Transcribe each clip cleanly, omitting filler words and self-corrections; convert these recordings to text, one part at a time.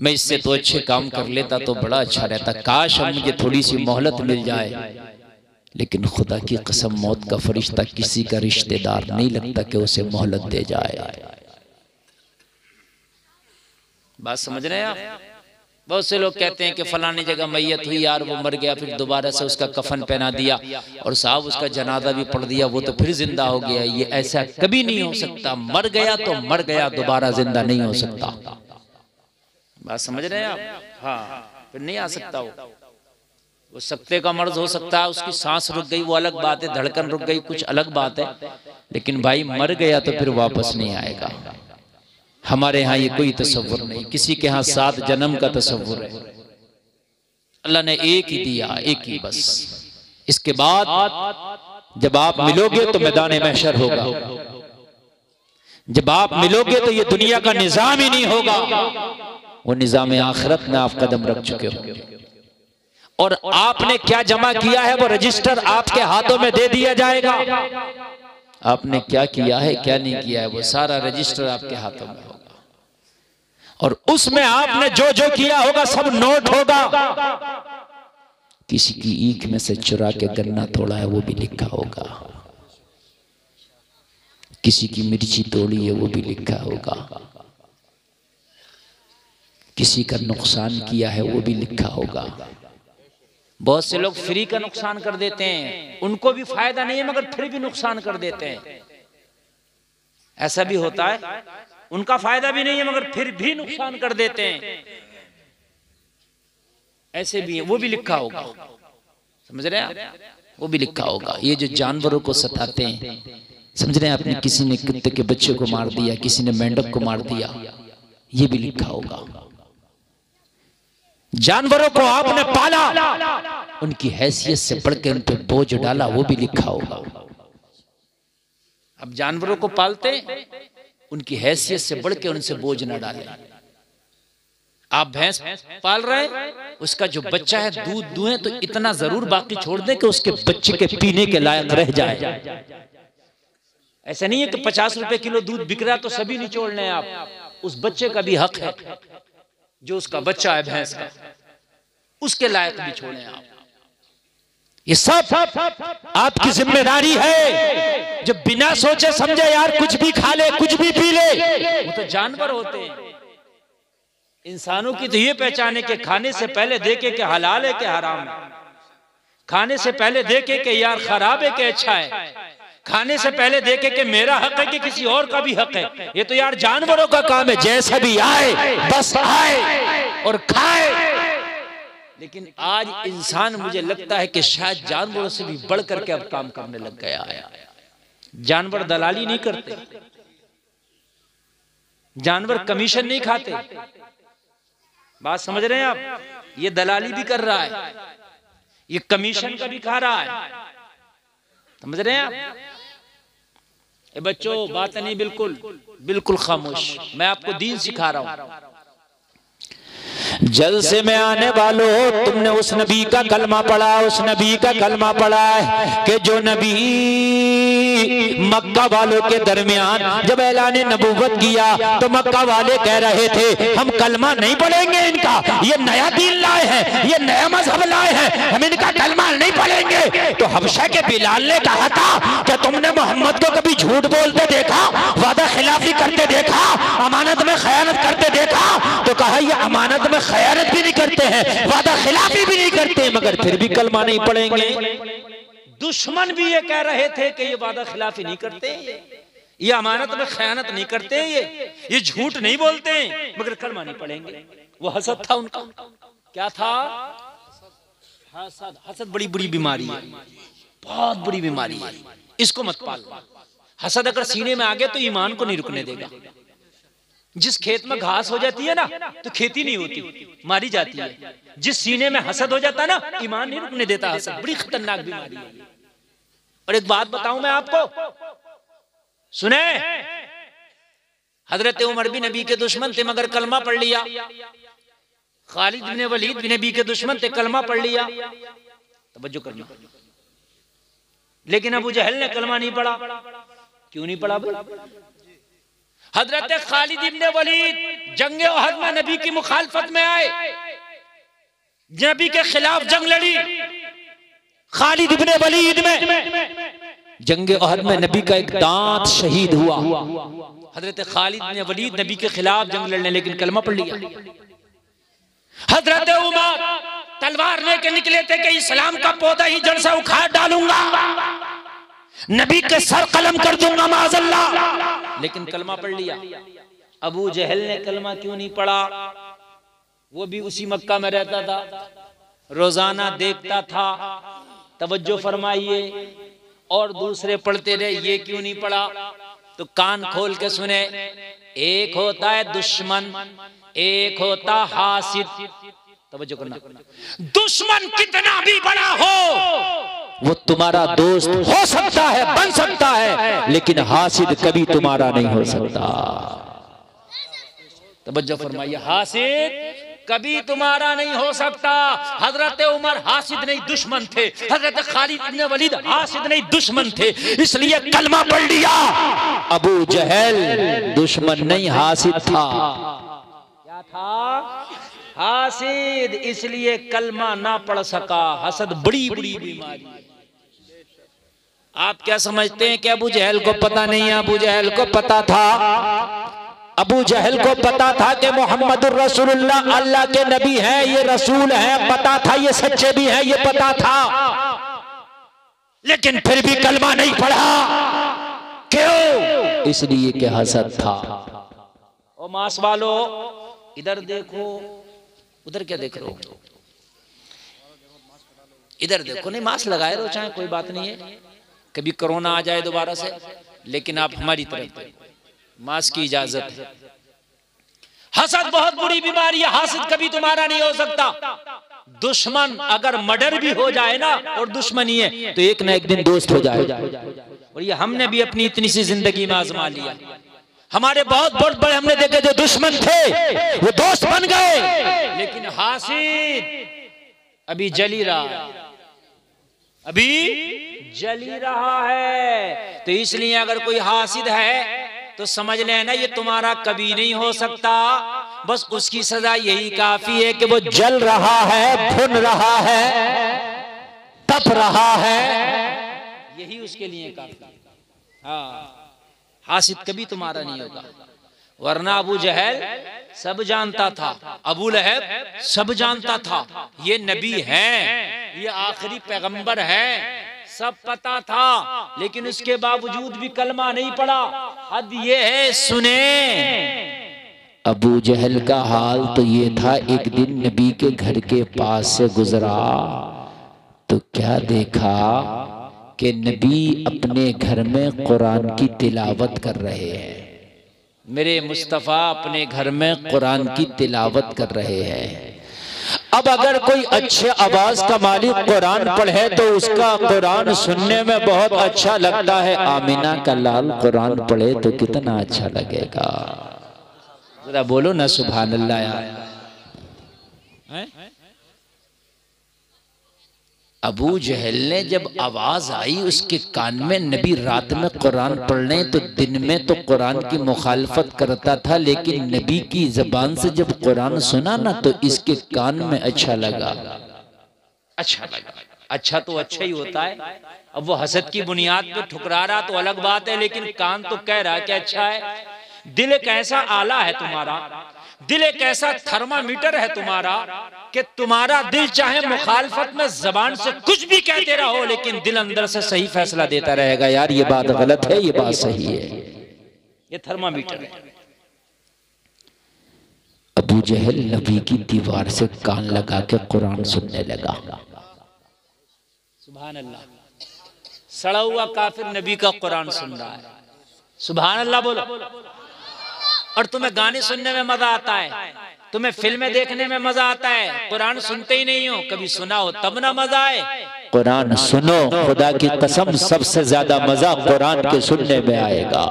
मैं इससे तो अच्छे काम कर लेता तो बड़ा अच्छा रहता, काश अब मुझे थोड़ी सी मोहलत मिल जाए। लेकिन खुदा की कसम, मौत का फरिश्ता किसी का रिश्तेदार नहीं लगता कि उसे मोहलत दे जाए। बात समझ रहे हैं आप? बहुत से लोग कहते हैं कि फलानी जगह मैयत हुई यार, वो मर गया, फिर दोबारा से उसका कफन पहना दिया और साहब उसका जनाजा भी पढ़ दिया, वो तो फिर जिंदा हो गया। ये ऐसा कभी नहीं हो सकता। मर गया तो मर गया, दोबारा जिंदा नहीं हो सकता। बात समझ रहे हैं आप? हाँ, फिर नहीं आ सकता वो सकते का मर्ज हो सकता है, उसकी सांस रुक गई वो अलग बात है, धड़कन रुक गई कुछ अलग बात है, लेकिन भाई मर गया तो फिर वापस नहीं आएगा। हमारे यहाँ ये कोई तसव्वुर नहीं, किसी के यहाँ 7 जन्म का तसव्वुर है। अल्लाह ने एक ही दिया, एक ही बस। इसके बाद जब आप मिलोगे तो मैदान महशर होगा, जब आप मिलोगे तो ये दुनिया का निजाम ही नहीं होगा, वो निजाम आखिरत में आप कदम रख चुके होंगे। और आपने क्या जमा किया है वो रजिस्टर आपके हाथों में दे दिया जाएगा। आपने क्या किया है क्या नहीं किया है वो सारा रजिस्टर आपके हाथों में होगा, और उसमें आपने जो जो किया होगा सब नोट होगा। किसी की ईख में से चुरा के गन्ना तोड़ा है वो भी लिखा होगा, किसी की मिर्ची तोड़ी है वो भी लिखा होगा, किसी का नुकसान किया है वो भी लिखा होगा। बहुत से लोग फ्री का नुकसान कर देते हैं, उनको भी फायदा नहीं है मगर फिर भी नुकसान कर देते हैं। ऐसा भी होता है, उनका फायदा भी नहीं है मगर फिर भी नुकसान कर देते हैं। ऐसे भी है, वो भी लिखा होगा। समझ रहे हैं आप? वो भी लिखा होगा। ये जो जानवरों को सताते हैं, समझ रहे हैं आपने, किसी ने कुत्ते के बच्चे को मार दिया, किसी ने मेंढक को मार दिया, ये भी लिखा होगा। जानवरों को आपने पाला, उनकी हैसियत से बढ़ के उन पे बोझ डाला, वो भी लिखा होगा। अब जानवरों को पालते, उनकी हैसियत से बढ़ के उनसे बोझ न डाले। आप भैंस पाल रहे हैं, उसका जो बच्चा है दूध दुहें तो इतना जरूर बाकी छोड़ दें कि उसके बच्चे के पीने के लायक रह जाए। ऐसा नहीं है कि 50 रुपए किलो दूध बिक रहा तो सभी निचोड़ने हैं आप। उस बच्चे का भी हक है, जो उसका बच्चा है भैंस का, उसके लायक भी छोड़ें आप। ये सब आपकी जिम्मेदारी है। जो बिना सोचे समझे यार कुछ भी खा ले कुछ भी पी ले, वो तो जानवर होते हैं। इंसानों की तो ये पहचाने के खाने से पहले देखे कि हलाल है कि हराम है, खाने से पहले देखे कि यार खराब है कि अच्छा है, खाने से पहले देखे कि मेरा हक है कि किसी और का भी हक है। ये तो यार जानवरों का काम है, जैसा भी आए बस आए और खाए। लेकिन आज इंसान मुझे लगता है कि शायद जानवरों से भी बढ़ करके अब काम करने लग गया है। जानवर दलाली नहीं करते, जानवर कमीशन नहीं खाते। बात समझ रहे हैं आप? ये दलाली भी कर रहा है, ये कमीशन का भी खा रहा है। समझ रहे हैं आप? ए बच्चों, बात नहीं, बिल्कुल बिल्कुल खामोश। मैं आपको दीन सिखा रहा हूं। जलसे में आने वालों, तुमने उस नबी का कलमा पढ़ा, उस नबी का कलमा पढ़ा है कि जो नबी मक्का वालों के दरमियान जब ऐलान नबूवत किया तो मक्का वाले कह रहे थे हम कलमा नहीं पढ़ेंगे, इनका ये नया दीन लाए हैं, ये नया मजहब लाए हैं, हम इनका कलमा नहीं पढ़ेंगे। तो हबशा के बिलाल ने कहा था कि तुमने मोहम्मद को कभी झूठ बोलते देखा, वादा खिलाफी करते देखा, अमानत में खयानत करते देखा? तो कहा ये अमानत में खयानत भी नहीं करते हैं, वादा खिलाफी भी नहीं करते, मगर फिर भी कलमा नहीं पढ़ेंगे। दुश्मन भी ये कह रहे थे कि ये वादा खिलाफी नहीं करते, ये अमानत में खयानत नहीं करते, ये झूठ नहीं बोलते, मगर कलमा नहीं पढ़ेंगे। वो हसद था उनका। क्या था? हसद। हसद बड़ी बुरी बीमारी है, बहुत बुरी बीमारी है, इसको मत पालो। हसद अगर सीने में आ गया तो ईमान को नहीं रुकने देगा। जिस खेत में घास हो जाती है ना तो खेती नहीं होती, मारी जाती है। जिस सीने में हसद हो जाता है ना, ईमान नहीं रुकने देता। हसद बड़ी खतरनाक बीमारी है। और एक बात बताऊं मैं आपको, सुने, हजरत उमर भी नबी के दुश्मन थे मगर कलमा पढ़ लिया। खालिद बिन वलीद भी नबी के दुश्मन थे, कलमा पढ़ लिया। तवज्जो करना। लेकिन अबू जहल ने कलमा नहीं पढ़ा। क्यों नहीं पढ़ा? हजरत खालिद इब्ने वलीद जंग ओहद में नबी की मुखालफत में आए, नबी के खिलाफ जंग लड़ी। खालिद इब्ने वलीद में जंग ओहद में नबी का एक दांत शहीद हुआ। हजरत खालिद इब्ने वलीद नबी के खिलाफ जंग लड़ने लेकिन कलमा पढ़ लिया। हजरत उमर तलवार लेके निकले थे कि इस्लाम का पौधा ही जड़ से उखाड़ डालूंगा, नबी के सर कलम कर दूंगा माज़अल्लाह, लेकिन कलमा पढ़ लिया। अबू जहल ने कलमा क्यों नहीं पढ़ा? वो भी उसी मक्का में रहता था, रोजाना देखता था। तवज्जो फरमाइए, और दूसरे पढ़ते रहे, ये क्यों नहीं पढ़ा? तो कान खोल के सुने। एक होता है दुश्मन, एक होता हासिद। तवज्जो करना, दुश्मन कितना भी बड़ा हो वो तुम्हारा दोस्त हो सकता है, बन सकता है, लेकिन हासिद कभी तुम्हारा नहीं हो सकता। तवज्जो फरमाइए, हासिद कभी तुम्हारा नहीं हो सकता। हजरत उमर हासिद नहीं दुश्मन थे, हजरत खालिद इब्ने वलीद हासिद नहीं दुश्मन थे, इसलिए कलमा पढ़ लिया। अबू जहल दुश्मन नहीं हासिद था। क्या था? हासिद, इसलिए कलमा ना पढ़ सका। हसद बड़ी बड़ी बीमारी। आप क्या समझते हैं कि अबू जहल को पता नहीं है? अबू जहल को पता था। अबू जहल को पता था कि मोहम्मदुर रसूलुल्लाह अल्लाह के नबी हैं, ये रसूल हैं, पता था ये सच्चे भी हैं, ये पता था, लेकिन फिर भी कलमा नहीं पढ़ा। क्यों? इसलिए कि हसद था। ओ मास वालो, इधर देखो, उधर क्या देख रहे हो? इधर देखो। नहीं, मास्क लगाए रहो, चाहे कोई बात नहीं है, कभी कोरोना आ जाए दोबारा से, लेकिन आप हमारी तरफ मास्क की इजाजत है। हसद बहुत बुरी बीमारी है, हासिद कभी तुम्हारा नहीं हो सकता। दुश्मन अगर मर्डर भी हो जाए ना और दुश्मनी है तो एक ना एक दिन दोस्त हो जाए। और ये हमने भी अपनी इतनी सी जिंदगी में आजमा लिया। हमारे बहुत बड़े हमने देखे जो दुश्मन थे वो दोस्त बन गए, लेकिन हासिद अभी जली रहा, अभी जली रहा है। तो इसलिए अगर कोई हासिद है तो समझ लेना ये तुम्हारा कभी नहीं हो सकता। बस उसकी सजा यही काफी है कि वो जल रहा है, भुन रहा है, तप रहा है, यही उसके लिए काफी। हाँ, हासिद कभी तुम्हारा नहीं होगा। वरना अबू जहल सब जानता था, अबू लहब सब जानता था, ये नबी हैं, ये आखिरी पैगंबर हैं, सब पता था, लेकिन उसके बावजूद भी कलमा नहीं पड़ा। हद ये है, सुने अबू जहल का हाल तो ये था। एक दिन नबी के घर के पास से गुजरा तो क्या देखा कि नबी अपने घर में कुरान की तिलावत कर रहे हैं। मेरे मुस्तफ़ा अपने घर में कुरान की तिलावत कर रहे हैं। अब अगर कोई अच्छे आवाज का मालिक कुरान पढ़े तो उसका कुरान सुनने में बहुत अच्छा लगता है। आमिना का लाल कुरान पढ़े तो कितना अच्छा लगेगा। जरा बोलो ना सुभान अल्लाह यार। अबू जहल ने जब आवाज आई उसके कान में, नबी रात में कुरान पढ़ने तो दिन में तो कुरान की मुखालफत करता था, लेकिन नबी की जबान से जब कुरान सुना ना तो इसके कान में अच्छा लगा। अच्छा लगा, अच्छा तो अच्छा ही होता है। अब वो हसद की बुनियाद पे ठुकरा रहा तो अलग बात है, लेकिन कान तो कह रहा है कि अच्छा है। दिल एक ऐसा आला है तुम्हारा, दिल एक ऐसा थर्मामीटर है तुम्हारा कि तुम्हारा दिल चाहे मुखालफत में जबान से कुछ भी कहते रहो, लेकिन दिल अंदर से सही फैसला देता रहेगा, यार ये बात गलत है, ये बात सही है। ये थर्मामीटर है। अबू जहल नबी की दीवार से कान लगा के कुरान सुनने लगा। सुभान अल्लाह। सड़ा हुआ काफिर नबी का कुरान सुन रहा है। सुभान अल्लाह बोलो। और तुम्हें गाने सुनने में मजा आता है, तुम्हें फिल्में देखने में मजा आता है, कुरान सुनते ही नहीं हो। कभी सुना हो तब ना मजा आए। कुरान सुनो, खुदा की कसम सबसे ज्यादा मजा कुरान के सुनने में आएगा।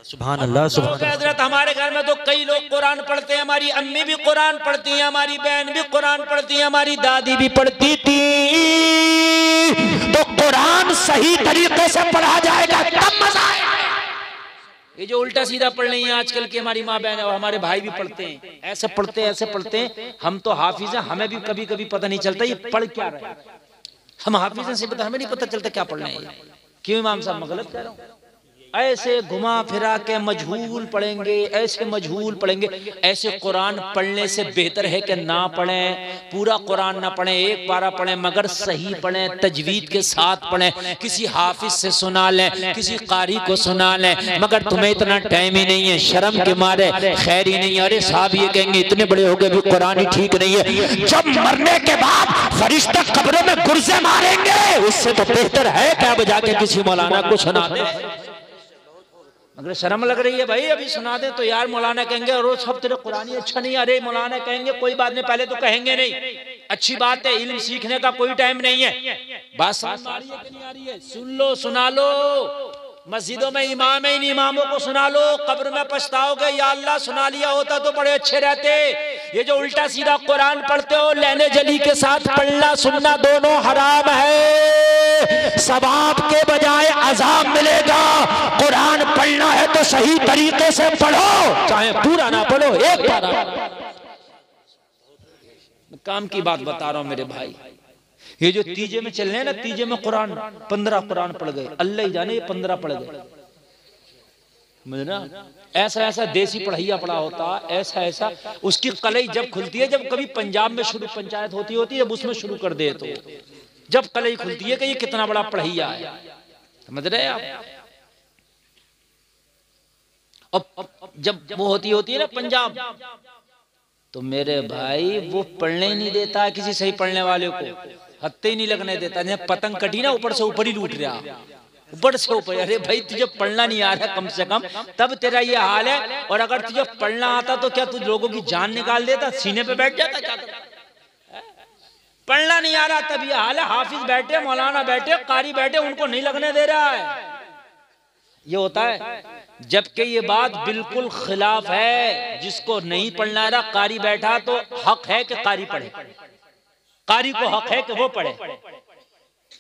सुभान अल्लाह। सुभान हजरत हमारे घर में तो कई लोग कुरान पढ़ते हैं, हमारी अम्मी भी कुरान पढ़ती है, हमारी बहन भी कुरान पढ़ती है, हमारी दादी भी पढ़ती थी। तो कुरान सही तरीके से पढ़ा जाएगा तब मजा आएगा। ये जो उल्टा सीधा पढ़ रही हैं आजकल की हमारी माँ बहन और हमारे भाई भी पढ़ते हैं, ऐसे पढ़ते हैं। हम तो हाफिज हैं, हमें भी कभी कभी पता नहीं चलता ये पढ़ क्या रहे हैं। हम हाफिज हैं से पता, हमें नहीं पता चलता क्या पढ़ रहे हैं। क्यों इमाम साहब मैं गलत कह रहा हूँ? ऐसे घुमा फिरा के मजहूल पढ़ेंगे, ऐसे मजहूल पढ़ेंगे। ऐसे कुरान पढ़ने से बेहतर है कि ना पढ़ें, पूरा कुरान ना पढ़ें, एक पारा पढ़ें मगर सही पढ़ें, तजवीद के साथ पढ़ें। किसी हाफिज से सुना लें, किसी कारी को सुना लें, मगर तुम्हें इतना टाइम ही नहीं है, शर्म के मारे खैर ही नहीं है। अरे साहब ये कहेंगे इतने बड़े हो गए भी कुरान ही ठीक नहीं है। जब मरने के बाद फरिश्ता कब्रों में गुर्जे मारेंगे, उससे तो बेहतर है कि अब जाके किसी मौलाना को सुना दे। अगर शर्म लग रही है भाई अभी सुना दे तो यार मौलाना कहेंगे और सब तेरे कुरान ही अच्छा नहीं। अरे मौलाना कहेंगे कोई बात नहीं, पहले तो कहेंगे नहीं, अच्छी बात है, इल्म सीखने का कोई टाइम नहीं है। बात समझ आ रही है कि नहीं आ रही है? सुन लो, सुना लो। मस्जिदों में इमाम है, इन इमामों को सुना लो, कब्र में पछताओगे या अल्लाह सुना लिया होता तो बड़े अच्छे रहते। ये जो उल्टा सीधा कुरान पढ़ते हो, लेने जली के साथ पढ़ना सुनना दोनों हराम है। सवाब के बजाय अजाब मिलेगा। कुरान पढ़ना है तो सही तरीके से पढ़ो, चाहे पूरा ना पढ़ो, एक पारा। काम की बात बता रहा हूं मेरे भाई। ये जो तीजे में चल रहे हैं ना, तीजे में कुरान 15 कुरान पढ़ गए, अल्लाह ही जाने ये 15 पढ़ गए। मुझे ना ऐसा ऐसा देसी पढ़ाइया पढ़ा होता, ऐसा ऐसा उसकी कलई जब खुलती है, जब कभी पंजाब में शुरू पंचायत होती है जब उसमें शुरू कर दे तो जब कलई खुलती है कि ये कितना बड़ा पढ़ाइया है। समझ रहे आप? अब जब वो होती है ना पंजाब, तो मेरे भाई वो पढ़ने ही नहीं देता किसी सही पढ़ने वाले को, हत्ते ही नहीं लगने देता। पतंग कटी ना ऊपर से ऊपर ही लूट रहा, ऊपर से ऊपर। अरे भाई तुझे पढ़ना नहीं आ रहा कम से कम, तब तेरा ये हाल है। और अगर तुझे पढ़ना आता तो क्या तू लोगों की जान निकाल देता, सीने पे बैठ जाता? क्या पढ़ना नहीं आ रहा तब ये हाल है। हाफिज बैठे, मौलाना बैठे, कारी बैठे, उनको नहीं लगने दे रहा है। ये होता है, जबकि ये बात बिल्कुल खिलाफ है। जिसको नहीं पढ़ना आ रहा, कारी बैठा तो हक है कि कारी पढ़े, कारी को हक है कि वो पढ़े।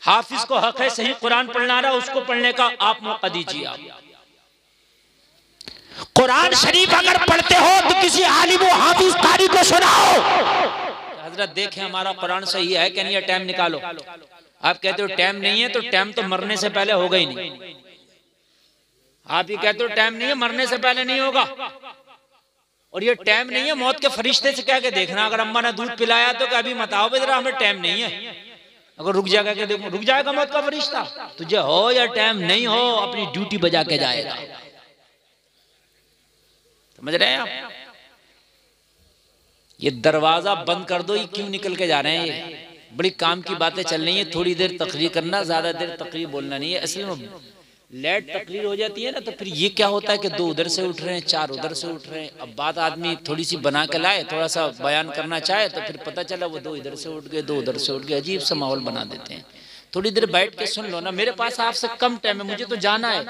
हाफिज को हक है सही कुरान पढ़ना रहा, उसको पढ़ने का आप मौका दीजिए। आप कुरान शरीफ अगर पढ़ते हो तो किसी आलिम व हाफिज कारी को सुनाओ। हजरत देखें हमारा कुरान सही है कि नहीं, ये टाइम निकालो। आप कहते हो टाइम नहीं है, तो टाइम तो मरने से पहले होगा ही नहीं। आप ये कहते हो टाइम नहीं है, मरने से पहले नहीं होगा। और ये टाइम नहीं है, मौत के फरिश्ते से कह के देखना। अगर अम्मा ने दूध पिलाया तो अभी मत आओ जरा, हमें टाइम नहीं है। अगर रुक जाएगा क्या देखो, रुक जाएगा मौत का फरिश्ता। तुझे हो या टाइम नहीं हो, अपनी ड्यूटी बजा के जाएगा। समझ रहे हैं आप? ये दरवाजा बंद कर दो, ये क्यों निकल के जा रहे हैं? ये बड़ी काम की बातें चल रही है। थोड़ी देर तकरीर करना, ज्यादा देर तकरीर बोलना नहीं है। असल में लेट तकरीर हो जाती है ना, तो फिर ये क्या होता है कि 2 उधर से उठ रहे हैं, 4 उधर से उठ रहे हैं। अब बात आदमी थोड़ी सी बना के लाए, थोड़ा सा बयान करना चाहे, तो फिर पता चला वो 2 इधर से उठ गए, 2 उधर से उठ गए। अजीब सा माहौल बना देते हैं। थोड़ी देर बैठ के सुन लो ना। मेरे पास आपसे कम टाइम है, मुझे तो जाना है।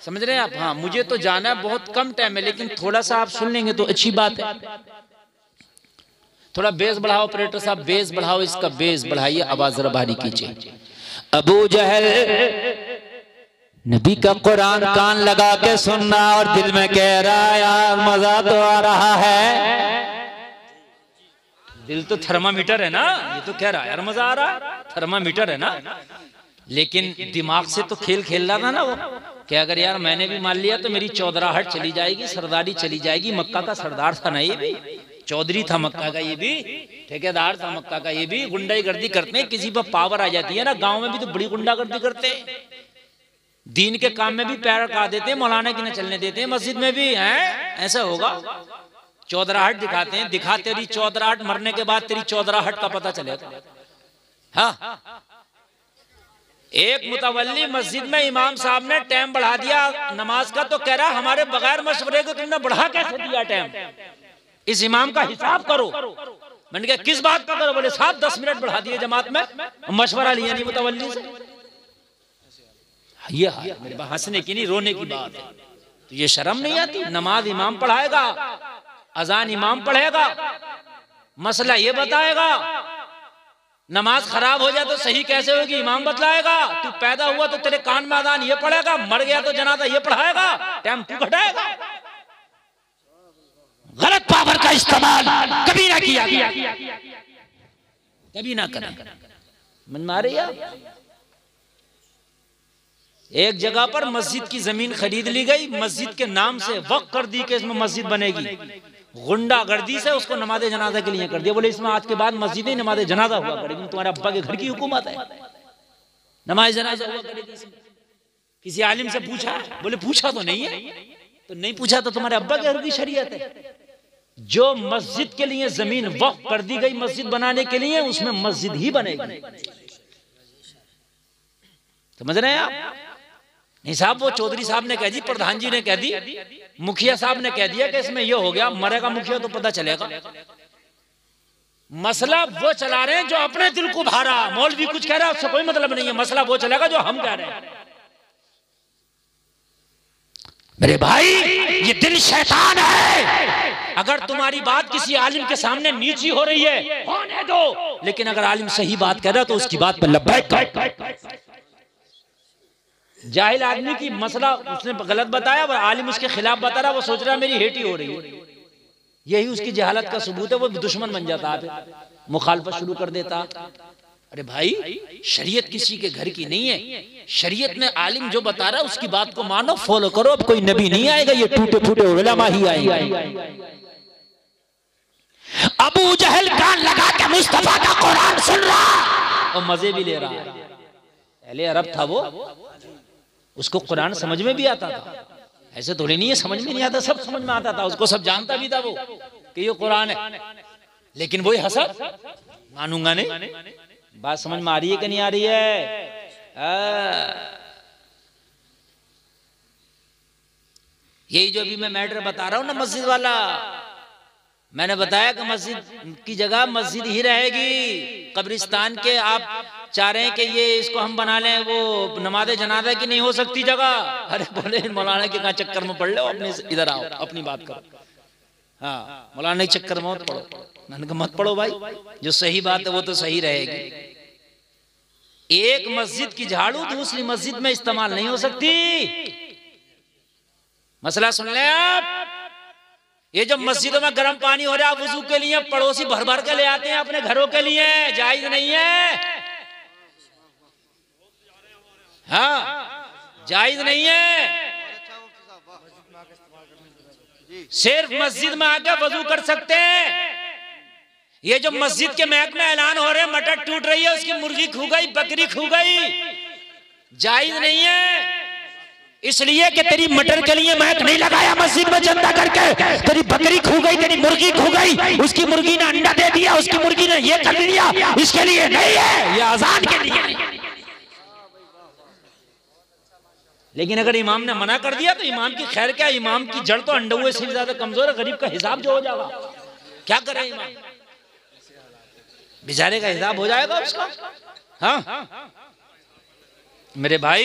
समझ रहे हैं आप? हाँ, मुझे तो जाना है, बहुत कम टाइम है, लेकिन थोड़ा सा आप सुन लेंगे तो अच्छी बात है। थोड़ा बेस बढ़ाओ ऑपरेटर साहब, बेस बढ़ाओ, इसका बेस बढ़ाइए, आवाज जरा भारी कीजिए। अबू जहल नबी का कुरान कान लगा के सुनना और दिल में कह रहा है यार मजा तो आ रहा है। दिल तो थर्मामीटर है ना, ये तो कह रहा है यार मजा आ रहा है, थर्मामीटर है ना। लेकिन दिमाग से तो खेल खेल रहा था ना वो, कि अगर यार मैंने भी मान लिया तो मेरी चौधराहट चली जाएगी, सरदारी चली जाएगी। मक्का का सरदार था ना ये भी, चौधरी था मक्का का ये भी, ठेकेदार था मक्का का ये भी। गुंडागर्दी करते हैं, किसी पर पावर आ जाती है ना, गाँव में भी तो बड़ी गुंडागर्दी करते हैं। दीन के काम में भी पैर रखा देते हैं, मौलाना की न चलने देते हैं, मस्जिद में भी हैं। ऐसा होगा, चौधराहट दिखाते हैं। दिखा तेरी चौधराहट, मरने के बाद तेरी चौधराहट का पता चलेगा। हाँ, एक मुतवल्ली मस्जिद में इमाम साहब ने टाइम बढ़ा दिया नमाज का, तो कह रहा हमारे बगैर मशवरे को तुमने बढ़ा कैसे दिया टाइम, इस इमाम का हिसाब करो। मैंने कहा किस बात का करो? बोले साहब 10 मिनट बढ़ा दिए जमात में, मशवरा लिया नहीं मुतवल्ली से। ये मेरे पास हंसने की नहीं, रोने की बात है। तो ये शर्म नहीं आती? नमाज इमाम पढ़ाएगा, अजान इमाम पढ़ेगा, मसला ये बताएगा, नमाज खराब हो जाए तो सही कैसे होगी? इमाम बतलाएगा। तू पैदा हुआ तो तेरे कान में अजान ये पढ़ेगा, मर गया तो जनाजा ये पढ़ाएगा, टाइम तू घटाएगा। गलत पावर का इस्तेमाल कभी ना किया गया, कभी ना करें। मन मारे यार, एक जगह पर मस्जिद की जमीन खरीद ली गई, मस्जिद के नाम से वक्फ कर दी कि इसमें मस्जिद बनेगी। गुंडागर्दी से उसको नमाज जनाजा के लिए कर दिया। बोले इसमें आज के बाद मस्जिद ही नमाज जनाजा हुआ करेगी, तुम्हारे अब्बा के घर की हुकूमत है, नमाज जनाजा हुआ करेगी। किसी आलिम से पूछा? बोले पूछा तो नहीं है। तो नहीं पूछा तो तुम्हारे अब्बा के घर की शरीयत है। जो मस्जिद के लिए जमीन वक्फ कर दी गई मस्जिद बनाने के लिए, उसमें मस्जिद ही बनेगी। समझ रहे हैं आप? नहीं साहब, वो चौधरी साहब ने कह दी, प्रधान जी ने कह दी, मुखिया साहब ने कह दिया कि इसमें ये हो गया, मरेगा मुखिया तो पता चलेगा। मसला वो चला रहे हैं जो अपने दिल को भारा। मौलवी कुछ कह रहा है उससे कोई मतलब नहीं है, मसला वो चलेगा जो हम कह रहे हैं। मेरे भाई, ये दिल शैतान है। अगर तुम्हारी बात किसी आलिम के सामने नीची हो रही है, होने दो, लेकिन अगर आलिम सही बात कह रहा है तो उसकी बात पर लब्बैक कर। जाहिल आदमी की मसला उसने गलत बताया, वह आलिम उसके खिलाफ बता रहा, वो सोच रहा है मेरी हेटी हो रही है। यही उसकी जहालत का सबूत है। वो दुश्मन बन जाता है, मुखालफत शुरू कर देता। अरे भाई, शरीयत किसी के घर की नहीं है। शरीयत में आलिम जो बता रहा है उसकी बात को मानो, फॉलो करो। अब कोई नबी नहीं आएगा, ये टूटे फूटे उलमा ही आएगा। अबू जहल कान लगा के मुस्तफा का कुरान सुन रहा और मजे भी ले रहा है। पहले अरब था वो, उसको कुरान समझ में भी आता था। ऐसे थोड़ी नहीं है समझ में नहीं आता, सब समझ में आता था उसको, सब जानता भी था वो कि ये कुरान है। लेकिन वही हसद, मानूंगा नहीं। बात समझ में आ रही है कि नहीं आ रही है? यही जो अभी मैं मैटर बता रहा हूं ना मस्जिद वाला, मैंने बताया कि मस्जिद की जगह मस्जिद ही रहेगी। कब्रिस्तान के आप चाह रहे हैं कि ये इसको हम बना लें, वो नमाज जनाजा की नहीं हो सकती जगह। अरे बोले मौलाना के कहाँ चक्कर में पड़ लो, अपने इधर आओ, अपनी बात करो। हाँ, मौलाना के चक्कर में मत पड़ो। मैंने कहा मत पड़ो भाई, जो सही बात है वो तो सही रहेगी। एक मस्जिद की झाड़ू दूसरी मस्जिद में इस्तेमाल नहीं हो सकती। मसला सुन ले आप। ये जो मस्जिदों में गर्म पानी हो रहा है वुजू के लिए, पड़ोसी भर भर के ले आते हैं अपने घरों के लिए, जायज नहीं है। हाँ, जायज नहीं है। सिर्फ मस्जिद में आकर वजू कर सकते हैं। ये जो मस्जिद के महक में ऐलान हो रहे हैं मटर टूट रही है, उसकी मुर्गी खू गई, बकरी खू गई, जायज नहीं है। इसलिए कि तेरी मटर के लिए महक नहीं लगाया मस्जिद में चंदा करके, तेरी बकरी खू गई, तेरी मुर्गी खू गई, उसकी मुर्गी ने अंडा दे दिया, उसकी मुर्गी ने ये कर दिया, इसके लिए नहीं है, ये आजान के लिए। लेकिन अगर इमाम ने मना कर दिया तो इमाम की खैर क्या? इमाम की जड़ तो अंडे से भी ज्यादा कमजोर है। गरीब का हिसाब जो हो जाएगा, क्या करे इमाम? बेचारे का हिसाब हो जाएगा उसका। हाँ मेरे भाई,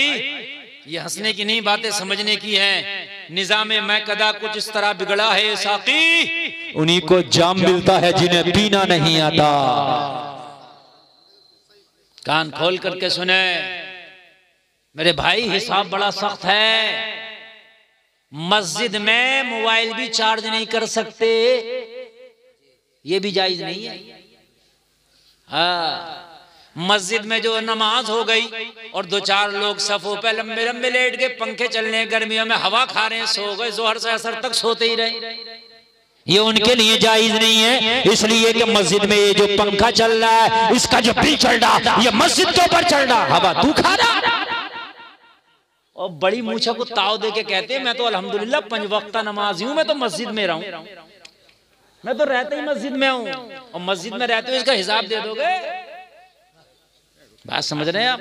ये हंसने की नहीं, बातें समझने की हैं। निजामे मैं कदा कुछ इस तरह बिगड़ा है साकी, उन्हीं को जाम मिलता है जिन्हें पीना नहीं आता। कान खोल करके सुने मेरे भाई, हिसाब बड़ा सख्त है। मस्जिद में मोबाइल भी चार्ज नहीं कर सकते, ये भी जायज नहीं है। हाँ, मस्जिद में जो नमाज हो गई और दो चार लोग सफों पे लंबे लंबे लेट के, पंखे चलने, गर्मियों में हवा खा रहे हैं, सो गए, जोहर से असर तक सोते ही रहे, ये उनके लिए जायज नहीं है। इसलिए कि मस्जिद में ये जो पंखा चल रहा है, इसका जो बिल चल रहा, ये मस्जिद के ऊपर चल रहा, हवा तू खा रहा। और बड़ी मूछा को ताव दे के कहते हैं मैं तो अल्हम्दुलिल्लाह 5 वक्ता नमाजी हूं, मैं तो मस्जिद में रहूं, मैं तो रहते ही मस्जिद में हूं। और मस्जिद में रहते हुए इसका हिसाब दे दोगे? बात समझ रहे हैं आप?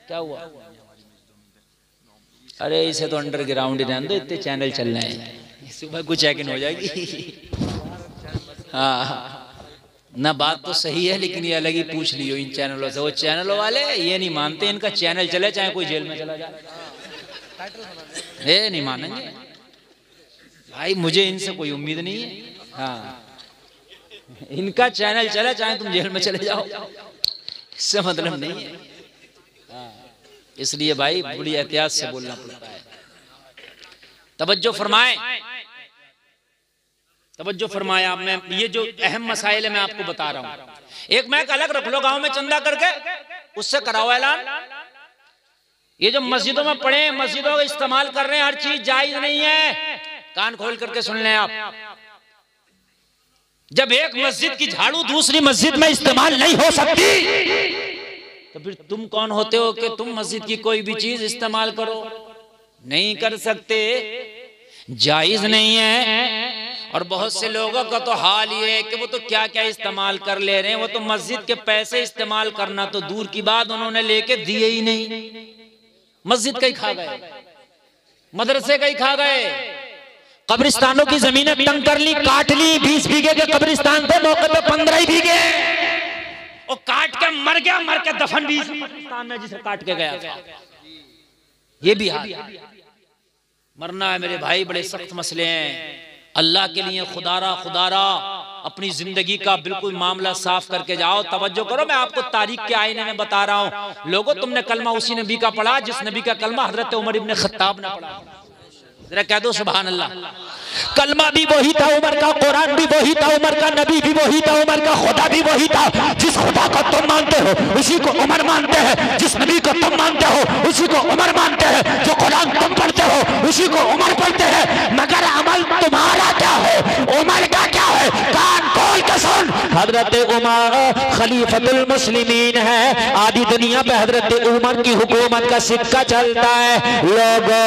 क्या हुआ? अरे इसे तो अंडरग्राउंड ही रहने दो, इतने चैनल चल रहे हैं, सुबह कुछ चेक इन हो जाएगी। हाँ ना, बात तो सही है, लेकिन ये अलग ही पूछ लियो इन चैनलों से। वो चैनलों वाले ये नहीं मानते इनका चैनल चले चाहे कोई जेल में चला जाए, ये नहीं मानेंगे भाई। मुझे इनसे कोई उम्मीद नहीं है। हाँ, इनका चैनल चले चाहे तुम जेल में चले जाओ, इससे मतलब नहीं है। इसलिए भाई बड़ी एहतियात से बोलना पड़ता है। तवज्जो फरमाए, तवज्जो फरमाया। मैं ये जो अहम मसाइल है मैं आपको बता रहा हूं। एक मैक अलग रख लो गांव में चंदा करके, उससे कराओ ऐलान। ये जो मस्जिदों में पड़े, मस्जिदों का इस्तेमाल कर रहे हैं, हर चीज जायज नहीं है। कान खोल करके सुन लें आप। जब एक मस्जिद की झाड़ू दूसरी मस्जिद में इस्तेमाल नहीं हो सकती, तो फिर तुम कौन होते हो कि तुम मस्जिद की कोई भी चीज इस्तेमाल करो? नहीं कर सकते, जायज नहीं है। और बहुत से लोगों का तो हाल ये है कि वो तो क्या क्या इस्तेमाल कर ले रहे हैं। वो तो मस्जिद के पैसे इस्तेमाल करना तो दूर की बात, उन्होंने लेके दिए ही नहीं। मस्जिद का ही खा गए, मदरसे का ही खा गए, कब्रिस्तानों की जमीनें तंग कर ली, काट ली। 20 बीघे के कब्रिस्तान थे, मौके पे 15 ही बीघे, और काट के मर गया, मर के दफन भी पाकिस्तान में जिसे काट के गया था। ये भी हाल, मरना है मेरे भाई, बड़े सख्त मसले हैं। अल्लाह के लिए खुदारा अपनी जिंदगी का बिल्कुल मामला साफ करके जाओ। तवज्जो करो, मैं आपको तारीख के आईने में बता रहा हूं। लोगों, तुमने कलमा उसी नबी का पढ़ा जिस नबी का कलमा हजरत उमर इब्न खत्ताब ने पढ़ा। जरा कह दो सुभान अल्लाह। कलमा भी वही था उमर का, कुरान भी वही था उमर का, नबी भी वही था उमर का, खुदा भी वही था। जिस खुदा को तुम मानते हो उसी को उमर मानते हैं, जिस नबी को तुम मानते हो उसी को उमर मानते हैं, जो कुरान तुम पढ़ते हो उसी को उमर पढ़ते हैं। मगर अमल तुम्हारा क्या है, उमर का क्या है? कान खोल के सुन। हजरत उमर खलीफतुल मुस्लिमीन है। आधी दुनिया पे हजरत उमर की हुकूमत का सिक्का चलता है। लोगों,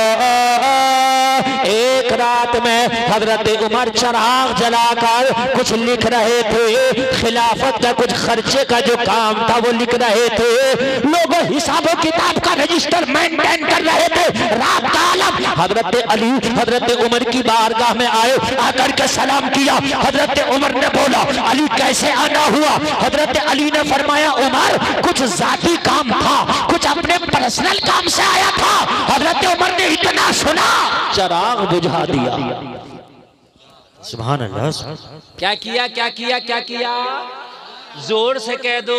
एक रात में हजरत उमर चिराग जलाकर कुछ लिख रहे थे। खिलाफत का कुछ खर्चे का जो काम था वो लिख रहे थे। लोग हिसाबों किताब का रजिस्टर मेंटेन कर रहे थे। रात का आलम। हजरत अली हजरत उमर की बारगाह में आए, आकर के सलाम किया। हजरत उमर ने बोला, अली कैसे आना हुआ? हजरत अली ने फरमाया, उमर कुछ जाती काम था, कुछ अपने पर्सनल काम से आया था। हजरत उमर ने इतना सुना, चिराग बुझा दिया। सुभान अल्लाह। क्या किया, क्या किया, क्या किया? जोर से कह दो,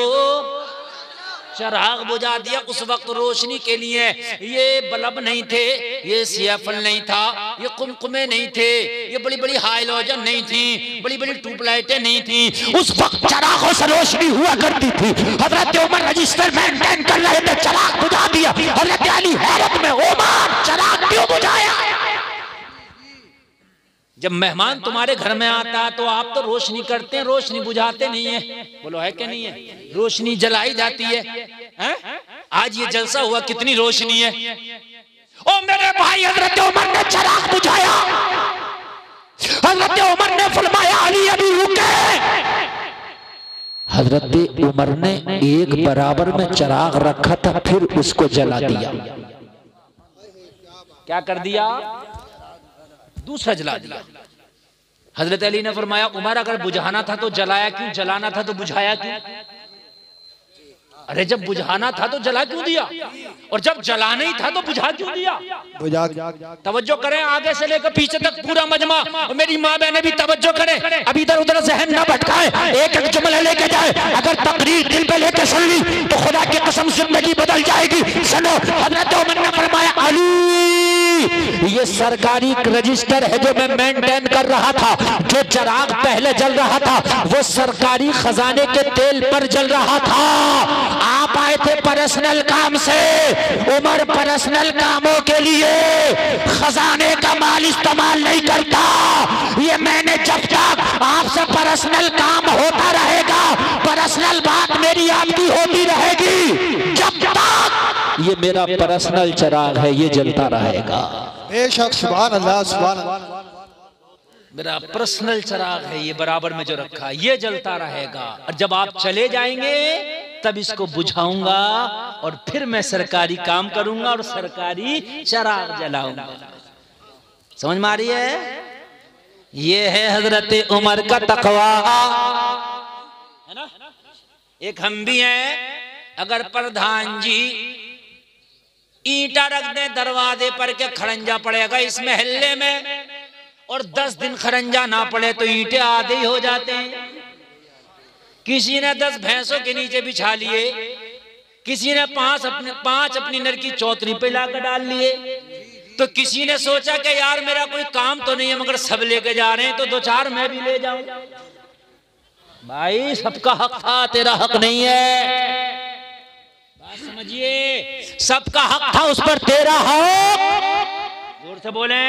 चिराग बुझा दिया। उस वक्त रोशनी के लिए ये बल्ब नहीं थे, ये सियाफल नहीं था, ये कुमकुमे नहीं थे, ये बड़ी बड़ी हाइलोजन नहीं थी, बड़ी बड़ी ट्यूबलाइटें नहीं थी। उस वक्त चिरागों से रोशनी हुआ करती थी। हजरत उमर रजिस्टर मेंटेन कर रहे थे, चिराग बुझा दिया। हजरत अली हैरत में, उमर चिराग क्यों बुझाया? जब मेहमान तुम्हारे घर में आता है तो आप तो रोशनी करते हैं, रोशनी बुझाते नहीं है। बोलो है क्या नहीं है? रोशनी जलाई जाती है। आज ये जलसा हुआ, कितनी रोशनी है। ओ मेरे भाई, हजरत उमर ने चिराग बुझाया। हजरत उमर ने फरमाया, अली अभी रुके। हजरत उमर ने एक बराबर में चिराग रखा था, फिर उसको जला दिया। क्या कर दिया? दूसरा जला दिया। हजरत अली ने फरमाया, उमर अगर बुझाना था तो जलाया क्यों, जलाना था तो बुझाया क्यों? अरे जब बुझाना था तो जला क्यों दिया, और जब जलाना ही था तो बुझा क्यों दिया? तवज्जो करें, आगे से लेकर पीछे तक पूरा मजमा, और मेरी माँ बहने भी तवज्जो करें। अब इधर उधर जहन न भटकाए, एक एक जुमला लेके जाए। अगर तकरीर दिल पे लेके सुन ली तो खुदा की कसम जिंदगी बदल जाएगी। सुनो, हजरत उमर ने फरमाया, अली ये सरकारी रजिस्टर है जो मैं मेंटेन कर रहा था। जो चिराग पहले जल रहा था वो सरकारी खजाने के तेल पर जल रहा था। आप आए थे पर्सनल काम से, उमर पर्सनल कामों के लिए खजाने का माल इस्तेमाल नहीं करता। ये मैंने जब तक आपसे पर्सनल काम होता रहेगा, पर्सनल बात मेरी आपकी होती रहेगी, जब तक ये मेरा पर्सनल चिराग है ये जलता रहेगा। बेशक, सुभान अल्लाह, सुभान अल्लाह। मेरा पर्सनल चिराग है ये, बराबर में जो रखा ये जलता रहेगा। और जब आप चले जाएंगे तब इसको बुझाऊंगा और फिर मैं सरकारी काम करूंगा और सरकारी चिराग जलाऊंगा। समझ में आ रही है? ये है हजरत उमर का तकवा, है ना? एक हम भी हैं, अगर प्रधान जी ईंटा रख दे दरवाजे पर के खड़ंजा पड़ेगा इस महल्ले में, और 10 दिन खड़ंजा ना पड़े तो ईंटे आधे ही हो जाते हैं। किसी ने 10 भैंसों के नीचे बिछा लिए, किसी ने पांच अपनी नर की चौतरी पे लाकर डाल लिए, तो किसी ने सोचा कि यार मेरा कोई काम तो नहीं है मगर सब लेके जा रहे हैं तो 2-4 मैं भी ले जाऊं। भाई सबका हक था, तेरा हक नहीं है, बात समझिए। सबका हक था, उस पर तेरा हक जोर से बोले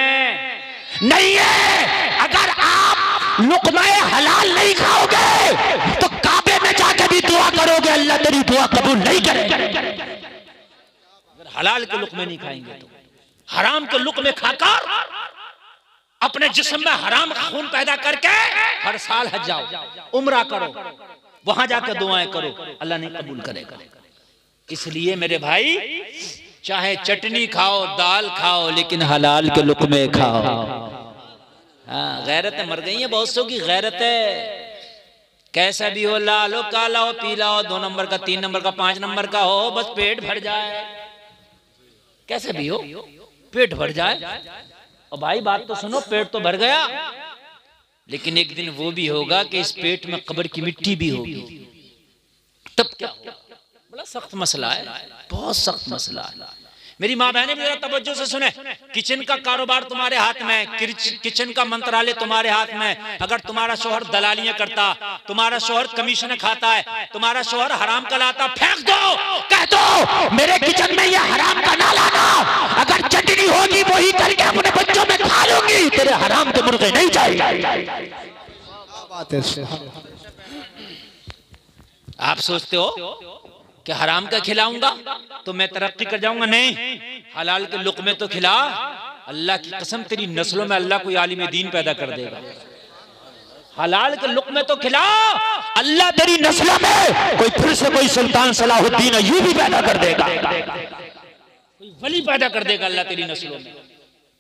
नहीं है। अगर आप लुक़्मा-ए हलाल नहीं खाओगे तो काबे में जाकर भी दुआ करोगे, अल्लाह तेरी दुआ कबूल नहीं करेगा। अगर हलाल के लुक़्मे नहीं खाएंगे तो हराम के लुक़्मे खाकर अपने जिस्म में हराम का खून पैदा करके हर साल हज जाओ, उम्रा करो, वहां जाकर दुआएं करो, अल्लाह नहीं कबूल करेगा। इसलिए मेरे भाई चाहे चटनी खाओ, दाल खाओ, लेकिन हलाल के लुक़्मे खाओ। हाँ, गैरत मर गई है बहुत सौ की गैरत है। कैसा भी हो, लाल हो, काला हो, पीला हो, 2 नंबर का, 3 नंबर का, 5 नंबर का हो, बस पेट भर जाए। कैसे भी हो पेट भर जाए। और भाई बात तो सुनो, पेट तो भर गया, लेकिन एक दिन वो भी होगा कि इस पेट में कब्र की मिट्टी भी होगी, तब क्या होगा? बड़ा सख्त मसला है, बहुत सख्त मसला है। मेरी माँ बहने मेरा तवज्जो से सुने, किचन का कारोबार तुम्हारे हाथ में, किचन का मंत्रालय तुम्हारे हाथ में। अगर तुम्हारा शोहर दलालियां करता, तुम्हारा शोहर कमीशन खाता है, तुम्हारा शोहर हराम का लाता, फेंक दो, कह दो मेरे किचन में ये हराम का ना लाना। अगर चटनी होगी वही करके अपने बच्चों में खा लूंगी, तेरे हराम के मुर्गे नहीं चाहिए। आप सोचते हो कि हराम का खिलाऊंगा तो मैं तरक्की कर जाऊंगा? नहीं, हलाल के लुक़्मे तो खिला। अल्लाह की कसम तेरी नस्लों में अल्लाह कोई आलिम दीन पैदा कर देगा। हलाल के लुक़्मे तो खिला, अल्लाह तेरी नस्लों में कोई फिर से कोई सुल्तान सलाहुद्दीन अय्यूबी पैदा कर देगा, कोई वली पैदा कर देगा अल्लाह तेरी नस्लों में।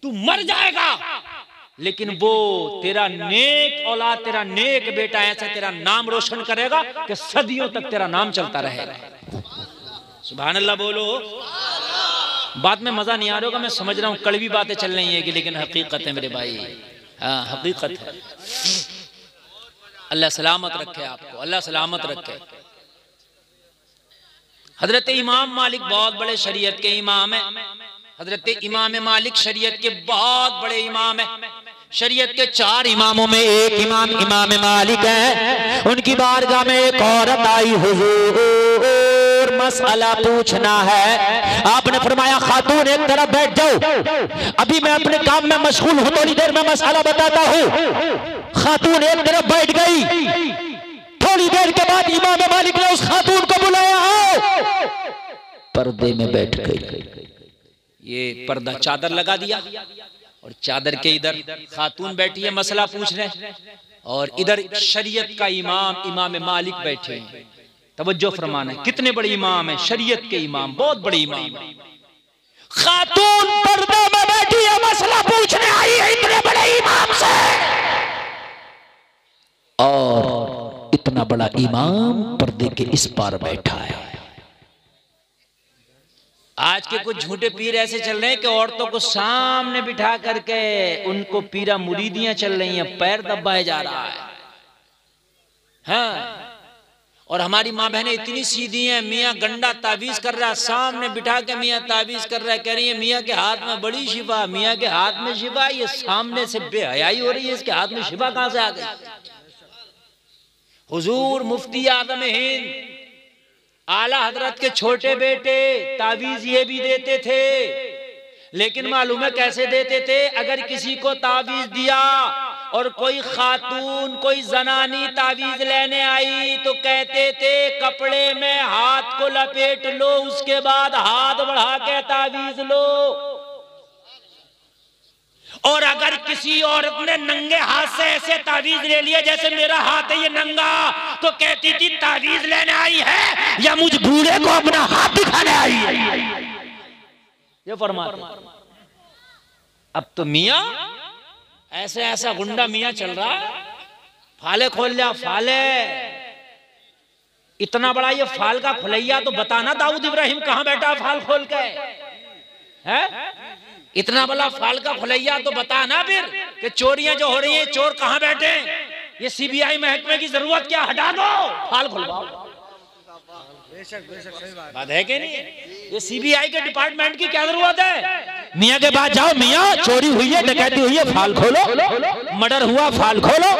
तू मर जाएगा लेकिन वो तेरा नेक औलाद, तेरा नेक बेटा ऐसा तेरा नाम रोशन करेगा कि सदियों तक तेरा नाम चलता रहेगा। सुभान अल्लाह बोलो। बात में मजा नहीं आ रहा होगा, मैं समझ रहा हूँ, कड़वी बातें चल रही है लेकिन हकीकत है मेरे भाई। हाँ, हकीकत है। अल्लाह सलामत रखे आपको, अल्लाह सलामत रखे। हजरत इमाम मालिक बहुत बड़े शरीयत के इमाम है। हजरत इमाम मालिक शरीयत के बहुत बड़े इमाम है। शरीयत के 4 इमामों में एक इमाम इमाम मालिक है। उनकी बारगाह में एक औरत आई, हुजूर मसला पूछना है। आपने फरमाया खातून एक तरफ बैठ जाओ, अभी मैं अपने काम में मशगूल हूं, थोड़ी देर में मसला बताता हूं। खातून एक तरफ बैठ गई। थोड़ी देर के बाद इमाम मालिक ने उस खातून को बुलाया, आओ। पर्दे में बैठ गई। ये पर्दा चादर लगा दिया और चादर के इधर खातून बैठी है, मसला पूछ रहे, और इधर शरीयत का इमाम इमाम मालिक बैठे हैं। तवज्जो फरमाना, कितने बड़े इमाम है, शरीयत के इमाम, बहुत बड़े इमाम। खातून पर्दे में बैठी है, मसला पूछने आई है इतने बड़े इमाम से, और इतना बड़ा इमाम पर्दे के इस पार बैठा है। आज के कुछ झूठे पीर ऐसे चल रहे हैं कि औरतों को सामने बिठा करके उनको पीरा मुरीदियां चल रही हैं, पैर दबाया जा रहा है। हाँ, और हमारी माँ बहनें इतनी सीधी हैं, मियाँ गंडा तावीज कर रहा है, सामने बिठा के मियाँ तावीज कर रहा है, कह रही है मियाँ के हाथ में बड़ी शिफा, मियाँ के हाथ में शिफा। ये सामने से बेहयाई हो रही है, इसके हाथ में शिफा कहां से आ गई? हुजूर मुफ्ती आज़म हिंद आला हजरत के छोटे बेटे तावीज ये भी देते थे, लेकिन मालूम है कैसे देते थे? अगर किसी को तावीज दिया और कोई खातून कोई जनानी तावीज लेने आई तो कहते थे कपड़े में हाथ को लपेट लो, उसके बाद हाथ बढ़ा के तावीज लो। और अगर किसी औरत ने नंगे हाथ से ऐसे तावीज ले लिया जैसे मेरा हाथ है ये नंगा, तो कहती थी तावीज लेने आई है या मुझ बूढ़े को अपना हाथ दिखाने आई है। ये फरमाते। अब तो मियाँ ऐसे ऐसा गुंडा मियाँ चल रहा है, फाले खोल लिया, फाले। इतना बड़ा ये फाल का खुलैया, तो बताना दाऊद इब्राहिम कहां बैठा फाल खोल के है? इतना बड़ा फाल का खुलैया, तो बताना फिर कि चोरियां जो हो रही हैं चोर कहां बैठे? ये सीबीआई महकमे की जरूरत क्या, हटा दो, फाल खुलवाओ। बात है कि नहीं? ये सीबीआई के डिपार्टमेंट की क्या जरूरत है? मियाँ के पास जाओ, मियाँ चोरी हुई है, डकैती हुई है, फाइल खोलो, मर्डर हुआ, फाइल खोलो।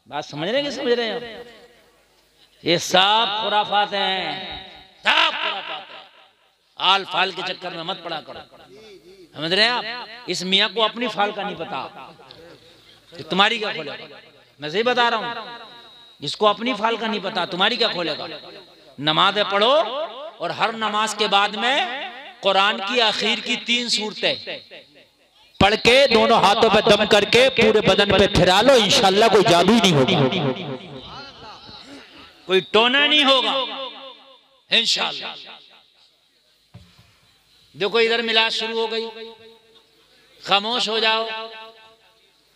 बात समझ रहे हैं कि समझ रहे हैं आप? ये सब खुराफात हैं, सब खुराफात हैं। आल फाल के चक्कर में मत पड़ा करो। समझ रहे हैं आप? इस मियाँ को अपनी फाल का नहीं पता कि तुम्हारी क्या खोलेगा। मैं सही बता रहा हूँ, इसको अपनी फाल का नहीं पता, तुम्हारी क्या खोलेगा। नमाज़ें पढ़ो और हर नमाज के बाद में कुरान की आखिर की 3 सूरतें पढ़ के दोनों हाथों पे दम करके पूरे बदन पे फिरा लो, इंशाल्लाह कोई जादू ही नहीं होगा, कोई टोना नहीं होगा इंशाल्लाह। देखो इधर मिलाद शुरू हो गई, खामोश हो जाओ,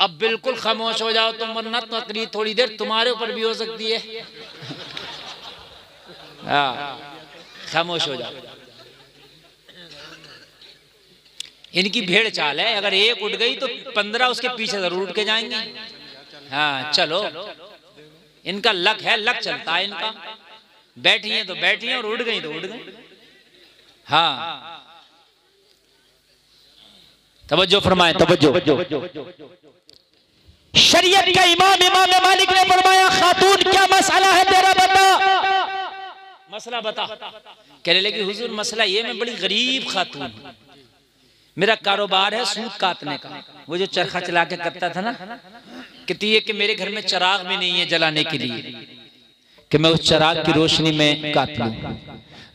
अब बिल्कुल खामोश हो जाओ तुम, वरना तकरीर थोड़ी देर तुम्हारे ऊपर भी हो सकती है। खामोश हो जाओ। इनकी भेड़ चाल है, अगर एक उठ गई तो 15 उसके पीछे जरूर उठ के जाएंगे। हाँ चलो, इनका लक है, लक चलता है इनका। बैठी हैं तो बैठी हैं और उड़ गई तो उड़ गई। हाँ तवज्जो फरमाए, तवज्जो। शरीयत का इमाम मालिक ने फरमाया, खातून क्या मसला है तेरा, बता। मसला बता। कहने लगी हुजूर मसला ये, मैं बड़ी गरीब खातून हूँ, मेरा कारोबार है सूत काटने का। वो जो चरखा चला के करता था ना, कहती है कि मेरे घर में चिराग भी नहीं है जलाने के लिए कि मैं उस चिराग की रोशनी में काट लूं।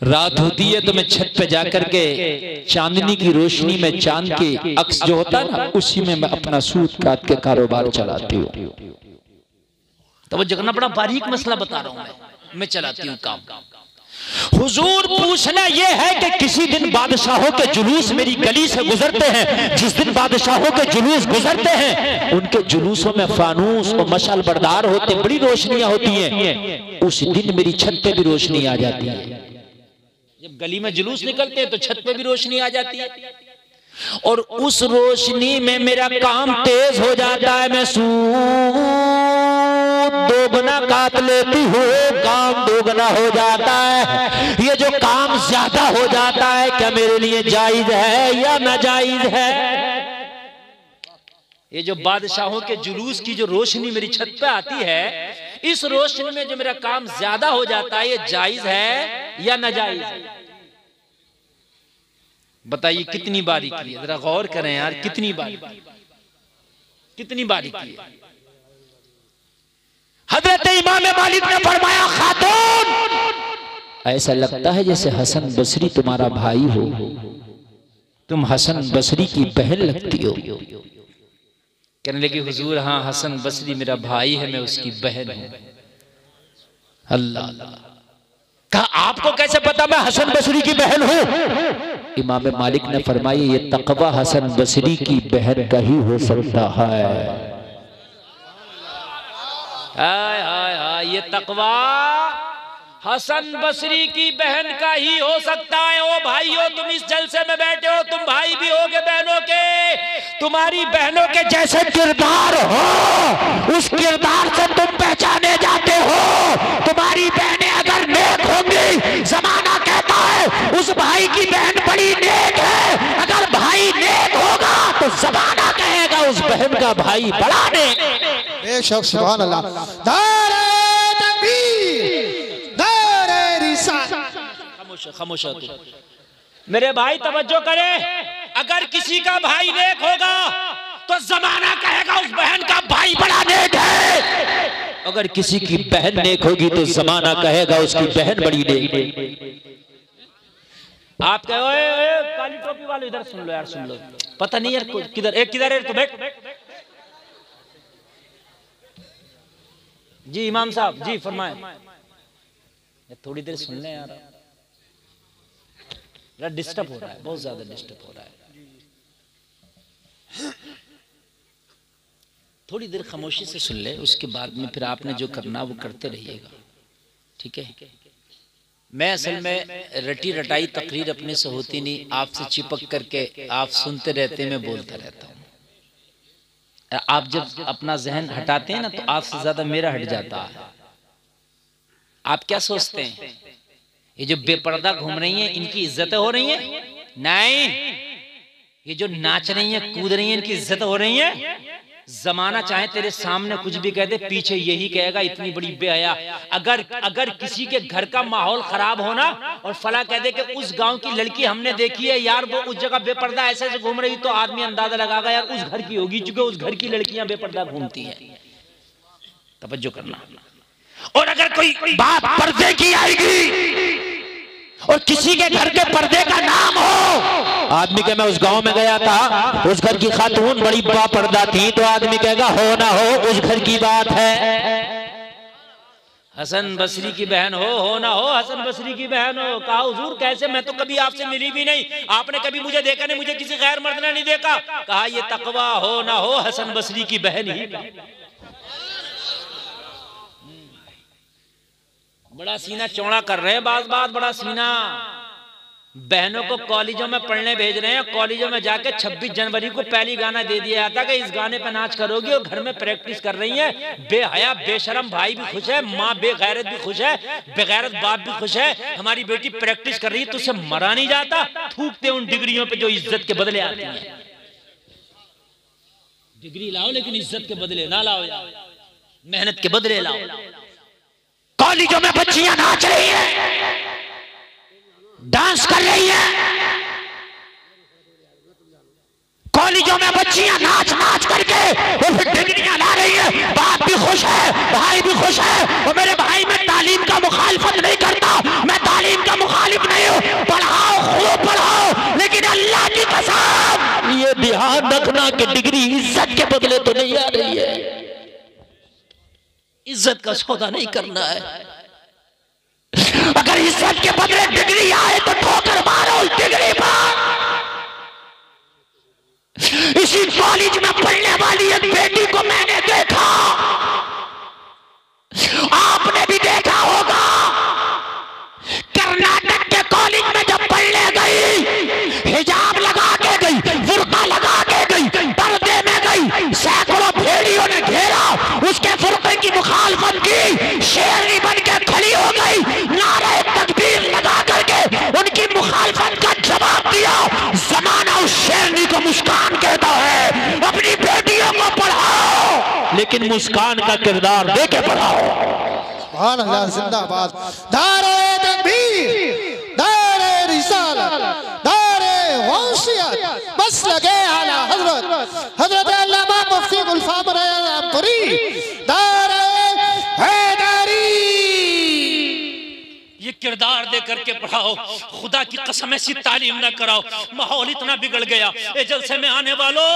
रात होती है तो मैं छत पे जाकर के चांदनी की रोशनी में चांद के अक्स जो होता है ना, उसी में मैं अपना सूत काट के कारोबार चलाती हूँ। तो वो जगना बड़ा बारीक मसला बता रहा हूँ मैं चलाती हूँ काम। हुजूर पूछना यह है कि किसी दिन बादशाहों के जुलूस मेरी गली से गुजरते हैं, जिस दिन बादशाहों के जुलूस गुजरते हैं उनके जुलूसों में फानूस और मशाल बरदार होते, बड़ी रोशनियां होती हैं, उस दिन मेरी छत पे भी रोशनी आ जाती है। जब गली में जुलूस निकलते हैं तो छत पे भी रोशनी आ जाती है, और उस रोशनी में मेरा काम तेज हो जाता है, मैं दोगुना काट लेती हूँ, काम दोगुना हो जाता है। ये जो काम ज्यादा हो जाता है क्या मेरे लिए जायज है या नाजायज है? ये जो बादशाहों के जुलूस की जो रोशनी मेरी छत पे आती है, इस रोशनी में जो मेरा काम ज्यादा हो जाता है, ये जायज है या नाजायज है? बताइए कितनी बारीकी है, जरा गौर करें यार, कितनी बारीकी, कितनी बारीकी है। हजरत इमाम मालिक ने फरमाया, खातून ऐसा लगता है जैसे हसन बसरी तुम्हारा भाई हो, तुम हसन बसरी की बहन लगती हो। कहने लगी हुजूर हाँ हसन बसरी मेरा भाई है, मैं उसकी बहन हूं। अल्लाह, कहा आपको कैसे पता मैं हसन बसरी की बहन हूं? इमाम मालिक ने फरमाया, ये तकवा हसन बसरी की बहन का ही हो सकता है। हाय हाय हाय, ये तकवा हसन बसरी की बहन का ही हो सकता है। ओ भाइयों, तुम इस जलसे में बैठे हो, तुम भाई भी होगे बहनों के, तुम्हारी बहनों के जैसे किरदार हो, उस किरदार से तुम पहचाने जाते हो। तुम्हारी बहनें अगर नेक होंगी, जमाना कहता है उस भाई की बहन बड़ी नेक है, अगर भाई नेक होगा तो जमाना कहेगा उस बहन का भाई बड़ा नेक। बेशक सुभान अल्लाह। नारे तकबीर, नारे रिसालत। खामोश खामोश मेरे भाई, तवज्जो करे, अगर किसी का भाई नेक होगा तो जमाना कहेगा उस बहन का भाई बड़ा नेक है। अगर किसी की बहन नेक होगी तो जमाना कहेगा उसकी बहन बड़ी नेक। आप कहो काली टोपी वाले इधर सुन लो यार, सुन लो, पता नहीं यार किधर एक किधर है, तो बैठ। जी इमाम साहब जी फरमाए, थोड़ी देर सुन ले यार, डिस्टर्ब हो रहा है, बहुत ज्यादा डिस्टर्ब हो रहा है। थोड़ी देर खामोशी से सुन ले, उसके बाद में फिर आपने जो करना वो करते रहिएगा, ठीक है? मैं असल में रटी रटाई तकरीर अपने से होती नहीं, आपसे चिपक करके आप सुनते रहते, मैं बोलता रहता हूँ। आप जब अपना जहन हटाते हैं ना तो आपसे ज्यादा मेरा हट जाता है। आप क्या सोचते हैं ये जो बेपर्दा घूम रही हैं इनकी इज्जतें हो रही हैं? नहीं, ये जो नाच रही हैं कूद रही हैं इनकी इज्जत हो रही है। जमाना चाहे तेरे सामने कुछ भी कह दे, पीछे यही कहेगा इतनी बड़ी बेहया। अगर किसी के घर का माहौल खराब होना और फला कह दे कि उस गांव की लड़की हमने देखी है यार, वो उस जगह बेपर्दा ऐसे ऐसे घूम रही, तो आदमी अंदाजा लगाएगा यार उस घर की होगी, चूंकि उस घर की लड़कियां बेपर्दा घूमती हैं। तवज्जो करना। और अगर कोई बात पर्दे की आएगी और किसी के घर के पर्दे का नाम हो, आदमी के मैं उस गांव में गया था, उस घर की खातून बड़ी बापर्दा थी, तो आदमी कहेगा हो ना हो उस घर की बात है। हसन बसरी की बहन हो ना हो, हसन बसरी की बहन हो। कहा हुजूर कैसे, मैं तो कभी आपसे मिली भी नहीं, आपने कभी मुझे देखा नहीं, मुझे किसी गैर मर्द ने नहीं देखा। कहा ये तकवा हो ना हो हसन बसरी की बहन ही। बड़ा सीना चौड़ा कर रहे हैं बात बड़ा सीना। बहनों को कॉलेजों में पढ़ने भेज रहे हैं, कॉलेजों में जाके 26 जनवरी को पहली गाना दे दिया जाता कि इस गाने पे नाच करोगी, और घर में प्रैक्टिस कर रही है। बेहया बेशरम भाई भी खुश है, माँ बेगैरत भी खुश है, बेगैरत बाप भी खुश है। हमारी बेटी प्रैक्टिस कर रही है, तुझसे मरा नहीं जाता। थूकते उन डिग्रियों पे जो इज्जत के बदले आती है। डिग्री लाओ लेकिन इज्जत के बदले ना लाओ, मेहनत के बदले लाओ। कॉलेजों में बच्चियां नाच रही हैं, डांस कर रही हैं, कॉलेजों में बच्चियां नाच नाच करके और फिर डिग्रियां ला रही है। बाप भी खुश है, भाई भी खुश है। और मेरे भाई मैं तालीम का मुखालिफत नहीं करता, मैं तालीम का मुखालिफ नहीं हूं। पढ़ाओ, खूब पढ़ाओ, लेकिन अल्लाह की कसम ये ध्यान रखना कि डिग्री इज्जत के बदले तो नहीं आ रही है। इज्जत का सौदा नहीं करना है। अगर इज्जत के बदले डिग्री आए तो ठोकर मारो उस डिग्री पर। इसी कॉलेज में पढ़ने वाली एक बेटी को मैंने देखा, आपने भी देखा होगा। कर्नाटक के कॉलेज में जब पढ़ने गई, हिजाब लगा के गई, बुर्का लगा के गई, पर्दे में गई, सैकड़ों भेड़ियों ने घेरा, उसके बुर्के की मुखालफत की, शेरनी बन के खड़ी हो गई, नारे तकबीर लगा करके उनकी मुखालफत का जवाब दिया। जमाना उस शेरनी को मुस्कान कहता है। अपनी बेटियों को पढ़ाओ, लेकिन मुस्कान का किरदार देके पढ़ाओ। सुभान अल्लाह, जिंदाबाद। दारे तकबीर, दारे रिसालत, दारे वंशियत, बस लगे आला हजरत अल्लामा मुफ्ती गुलफाम रयापुरी, दारे हैदरी। ये किरदार दे करके पढ़ाओ। खुदा की कसम ऐसी तालीम ना कराओ, माहौल इतना बिगड़ गया। ए जलसे में आने वालों,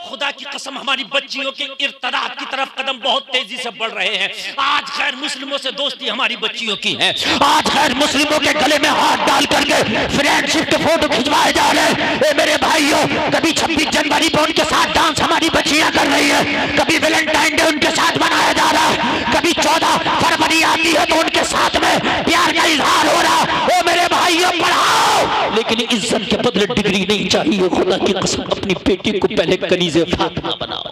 खुदा की कसम हमारी बच्चियों के इर्तदाद की तरफ कदम बहुत तेजी से बढ़ रहे हैं। आज खैर मुस्लिमों से दोस्ती हमारी बच्चियों की है। आज खैर मुस्लिमों के गले में हाथ डाल करके फ्रेंडशिप के फोटो खिंचवाए जा रहे हैं। मेरे भाइयों, कभी 26 जनवरी पर उनके साथ डांस हमारी बच्चियां कर रही है, कभी वैलेंटाइन डे उनके साथ मनाया जा रहा है, कभी 14 फरवरी आती है तो उनके साथ में प्यार का इजहार हो रहा। ओ मेरे भाइयों, पढ़ाओ, लेकिन इज्जत के बदले डिग्री नहीं चाहिए। खुदा की कसम अपनी बेटी को पहले कनीज़े फातिमा बनाओ।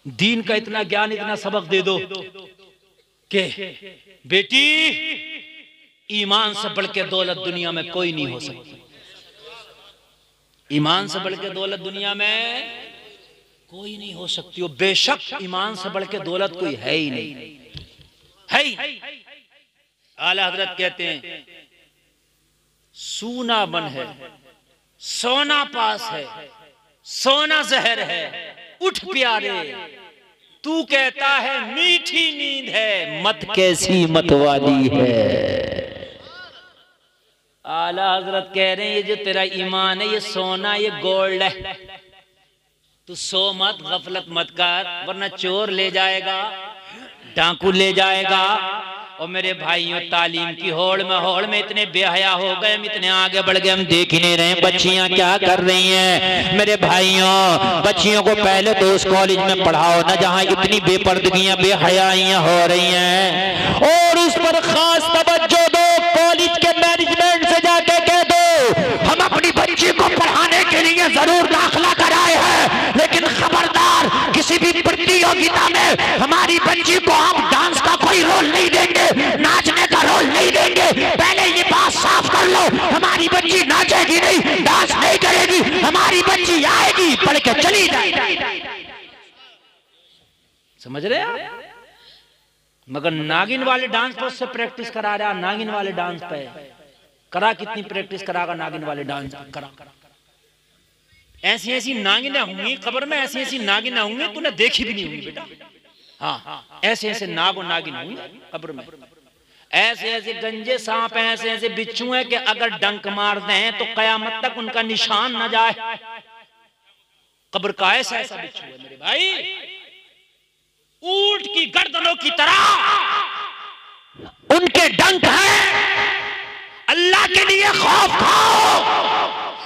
दीन का इतना ज्ञान, इतना सबक दे दो कि बेटी ईमान से बढ़ के दौलत दुनिया में कोई नहीं हो सकती। ईमान से बढ़ के दौलत दुनिया में कोई नहीं हो सकती। और बेशक ईमान से बढ़ के दौलत कोई है ही नहीं, है ही। आला हजरत कहते हैं सूना मन है, सोना पास है, सोना जहर है, उठ प्यारे तू कहता है मीठी नींद है, मत कैसी मत वाली है। आला हजरत कह रहे हैं ये जो तेरा ईमान है, ये सोना, ये गोल्ड है। तू सो मत, गफलत मत कर, वरना चोर ले जाएगा, डाकू ले जाएगा। और मेरे भाइयों, तालीम की होड़ में इतने बेहया हो गए, हम इतने आगे बढ़ गए, हम देख ही नहीं रहे बच्चियां क्या कर रही हैं। मेरे भाइयों, बच्चियों को पहले तो उस कॉलेज में पढ़ाओ ना जहां इतनी बेपर्दगियां बेहयाइयां हो रही हैं, और उस पर खास तवज्जो दो। कॉलेज के मैनेजमेंट से जाके कह दो हम अपनी बच्ची को पढ़ाने के लिए जरूर दाखिला कराए हैं, लेकिन खबरदार किसी भी प्रतियोगिता में हमारी बच्ची को आप डांस का कोई रोल नहीं देंगे, नाचने का रोल नहीं देंगे। पहले ये बात साफ कर लो, हमारी बच्ची नाचेगी नहीं, डांस नहीं करेगी, हमारी बच्ची आएगी, पढ़ के चली जाएगी। समझ रहे आप? मगर नागिन वाले डांस पर उससे प्रैक्टिस करा रहा, नागिन वाले डांस पे करा, कितनी प्रैक्टिस करागा नागिन वाले डांस करा। ऐसी ऐसी नागिनें होंगी कब्र में, ऐसी ऐसी नागिनें होंगी तूने देखी भी नहीं होंगी बेटा। हाँ, ऐसे ऐसे नाग और नागिन होंगी कब्र में। ऐसे ऐसे गंजे सांप हैं, ऐसे ऐसे बिच्छू हैं कि अगर डंक मार दें तो कयामत तक उनका निशान न जाए। कब्र का ऐसा ऐसा बिच्छू है मेरे भाई, ऊंट की गर्दनों की तरह उनके डंक हैं। अल्लाह के लिए खौफ खाओ।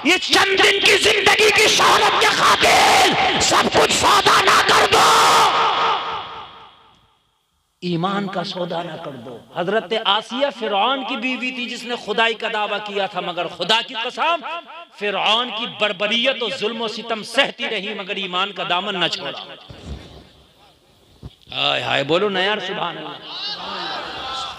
ये चंद दिन की जिंदगी की शोहरत के खातिर सब कुछ सौदा ना कर दो, ईमान का सौदा ना कर दो। हजरत आसिया फिरौन की बीवी थी जिसने खुदाई का दावा किया था, मगर खुदा की कसम फिरौन की बर्बरियत और जुल्म और सितम सहती रही, मगर ईमान का दामन न छोड़ा। हाय हाय बोलो ना यार, सुभान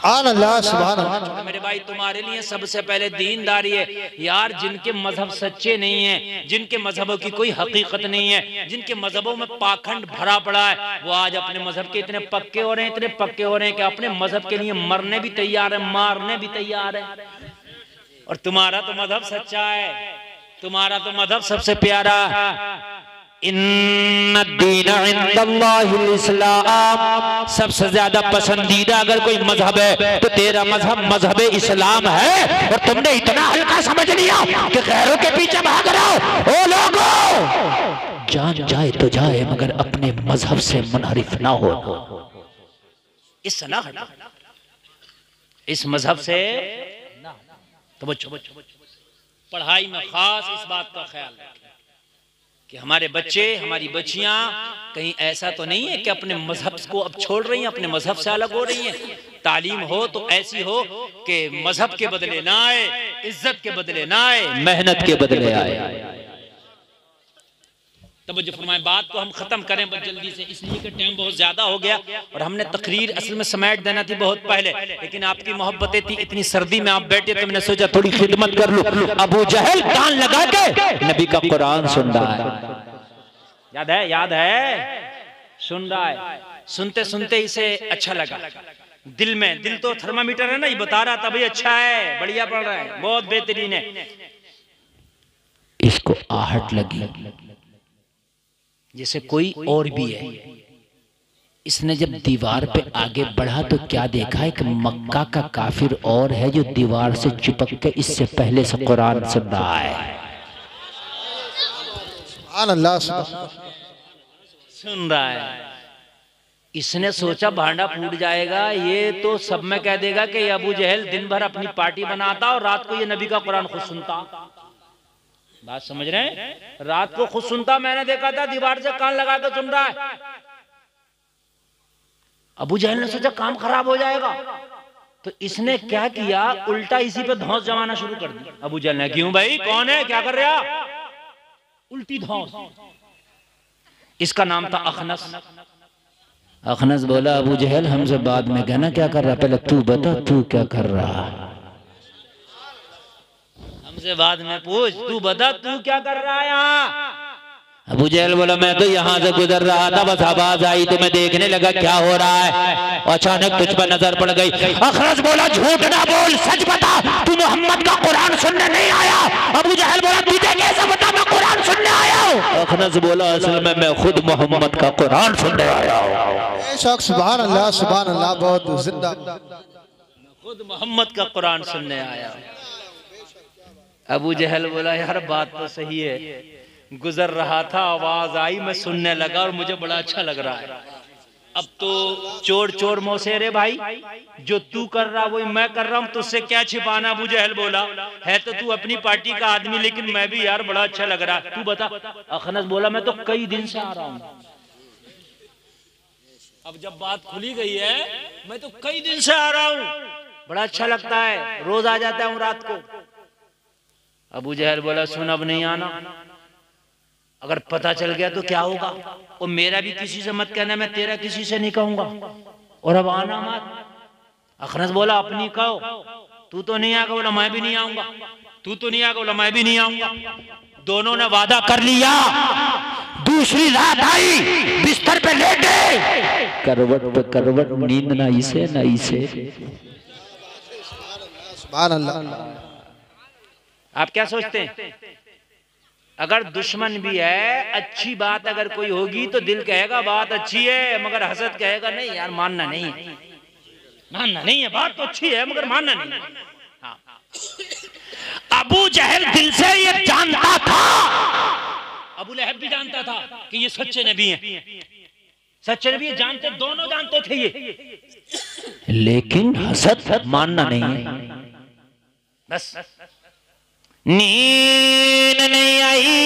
अल्लाह, सुभान अल्लाह। मेरे भाई तुम्हारे लिए सबसे पहले दीनदारी है यार। जिनके मजहब सच्चे नहीं है, जिनके मजहबों की कोई हकीकत नहीं है, जिनके मजहबों में पाखंड भरा पड़ा है, वो आज अपने मजहब के इतने पक्के हो रहे हैं, इतने पक्के हो रहे हैं कि अपने मजहब के लिए मरने भी तैयार है, मारने भी तैयार है। और तुम्हारा तो मजहब सच्चा है, तुम्हारा तो मजहब सबसे प्यारा। इन्नद्दीन इंदल्लाहिल इस्लाम, सबसे ज्यादा पसंदीदा अगर कोई मजहब है तो तेरा मजहब मजहब इस्लाम है। और तुमने इतना हल्का समझ लिया कि गैरों के पीछे भाग रहे हो। ओ लोगों, जान जाए तो जाए मगर अपने मजहब से मुनहरिफ ना हो। इससे ना हटो, इस मजहब से तो पढ़ाई में खास इस बात का ख्याल रखें कि हमारे बच्चे, हमारी बच्चियां कहीं ऐसा तो नहीं है कि अपने मजहब को अब छोड़ रही हैं, अपने मजहब से अलग हो रही हैं। तालीम हो तो ऐसी हो कि मजहब के बदले ना आए, इज्जत के बदले ना आए, मेहनत के बदले आए। तवज्जो फरमाएं, बात को हम खत्म करें बस जल्दी से, इसलिए कि टाइम बहुत ज्यादा हो गया और हमने तकरीर असल में समेट देना थी बहुत पहले, लेकिन आपकी मोहब्बतें थी, इतनी सर्दी में आप बैठे तो मैंने सोचा थोड़ी खिदमत कर लूं। अबू जहल कान लगा के नबी का कुरान सुन रहा है, याद है, याद है, सुन रहा है। सुनते सुनते इसे अच्छा लगा दिल में, दिल तो थर्मामीटर है ना, ये बता रहा था भाई अच्छा है, बढ़िया पढ़ रहा है, बहुत बेहतरीन है। इसको आहट लगी जैसे कोई और भी है। इसने जब दीवार पे आगे बढ़ा तो क्या देखा, एक मक्का का काफिर और है जो दीवार से चिपक के इससे पहले से कुरान सुन रहा है। अल्लाह, सुन रहा है। इसने सोचा भांडा फूट जाएगा, ये तो सब में कह देगा कि अबू जहल दिन भर अपनी पार्टी बनाता और रात को ये नबी का कुरान खुद सुनता। बात समझ रहे हैं? रात को खुद सुनता, मैंने देखा था दीवार से कान लगा के सुन रहा है। अबू जहल ने सोचा काम खराब हो जाएगा, तो इसने क्या किया, उल्टा इसी पे धौंस जमाना शुरू कर दी। अबू जहल ने, क्यों भाई, कौन है, क्या कर रहा? उल्टी धौंस। इसका नाम था अखनस। अखनस बोला अबू जहल हमसे बाद में कहना क्या कर रहा, पहले तू बता तू क्या कर रहा। हमसे बाद में पूछ, तू बता तू क्या कर रहा है यहाँ। अबू जहल बोला मैं तो यहाँ से गुजर रहा था, बस आवाज आई तो मैं देखने लगा क्या हो रहा है, अचानक तुझ पर नजर पड़ गई। अखनस बोला झूठ ना बोल, सच बता, तू मोहम्मद का कुरान सुनने नहीं आया। अबू जहल बोला तुझे कैसे बता मैं कुरान सुनने आया हूँ। अखनस बोला असल में मैं खुद मोहम्मद का कुरान सुनने आया हूँ। सुभान अल्लाह, सुभान अल्लाह, बहुत जिंदा, खुद मोहम्मद का कुरान सुनने आया। अबू जहल बोला यार बात तो सही है, गुजर रहा था आवाज आई मैं सुनने लगा और मुझे बड़ा अच्छा लग रहा है। अब तो चोर चोर मौसेरे भाई, जो तू कर रहा वही मैं कर रहा हूँ, तुझसे क्या छिपाना। अबू जहल बोला है तो तू अपनी पार्टी का आदमी, लेकिन मैं भी यार बड़ा अच्छा लग रहा है, तू बता। अखनस बोला मैं तो कई दिन से आ रहा हूँ। अब जब बात खुली गई है, मैं तो कई दिन से आ रहा हूँ, बड़ा अच्छा लगता है, रोज आ जाता हूँ रात को। अबू जहल बोला सुन अब नहीं आना, अगर पता चल गया तो क्या होगा, और मेरा भी किसी से मत कहना, मैं तेरा किसी से नहीं कहूंगा। और अब आना मत। अखनस बोला अपनी कहो, तू तो नहीं आएगा, बोला मैं भी नहीं आऊंगा। तू तो नहीं आएगा, बोला मैं भी नहीं आऊंगा। दोनों ने वादा कर लिया। दूसरी रात आई, बिस्तर पे लेटे, करवट पे करवट, नींद ना इसे ना इसे। सुभान अल्लाह। आप क्या सोचते हैं? अगर दुश्मन भी है, अच्छी बात अगर कोई होगी तो दिल कहेगा बात अच्छी है, मगर हसद कहेगा नहीं यार मानना नहीं है, मानना नहीं है, बात तो अच्छी है मगर मानना नहीं है। हाँ। अबू जहल दिल से ये जानता था, अबू लहब भी जानता था कि ये सच्चे नबी हैं, सच्चे नबी जानते, दोनों जानते थे ये, लेकिन हसद मानना नहीं है। बस नींद नहीं आई,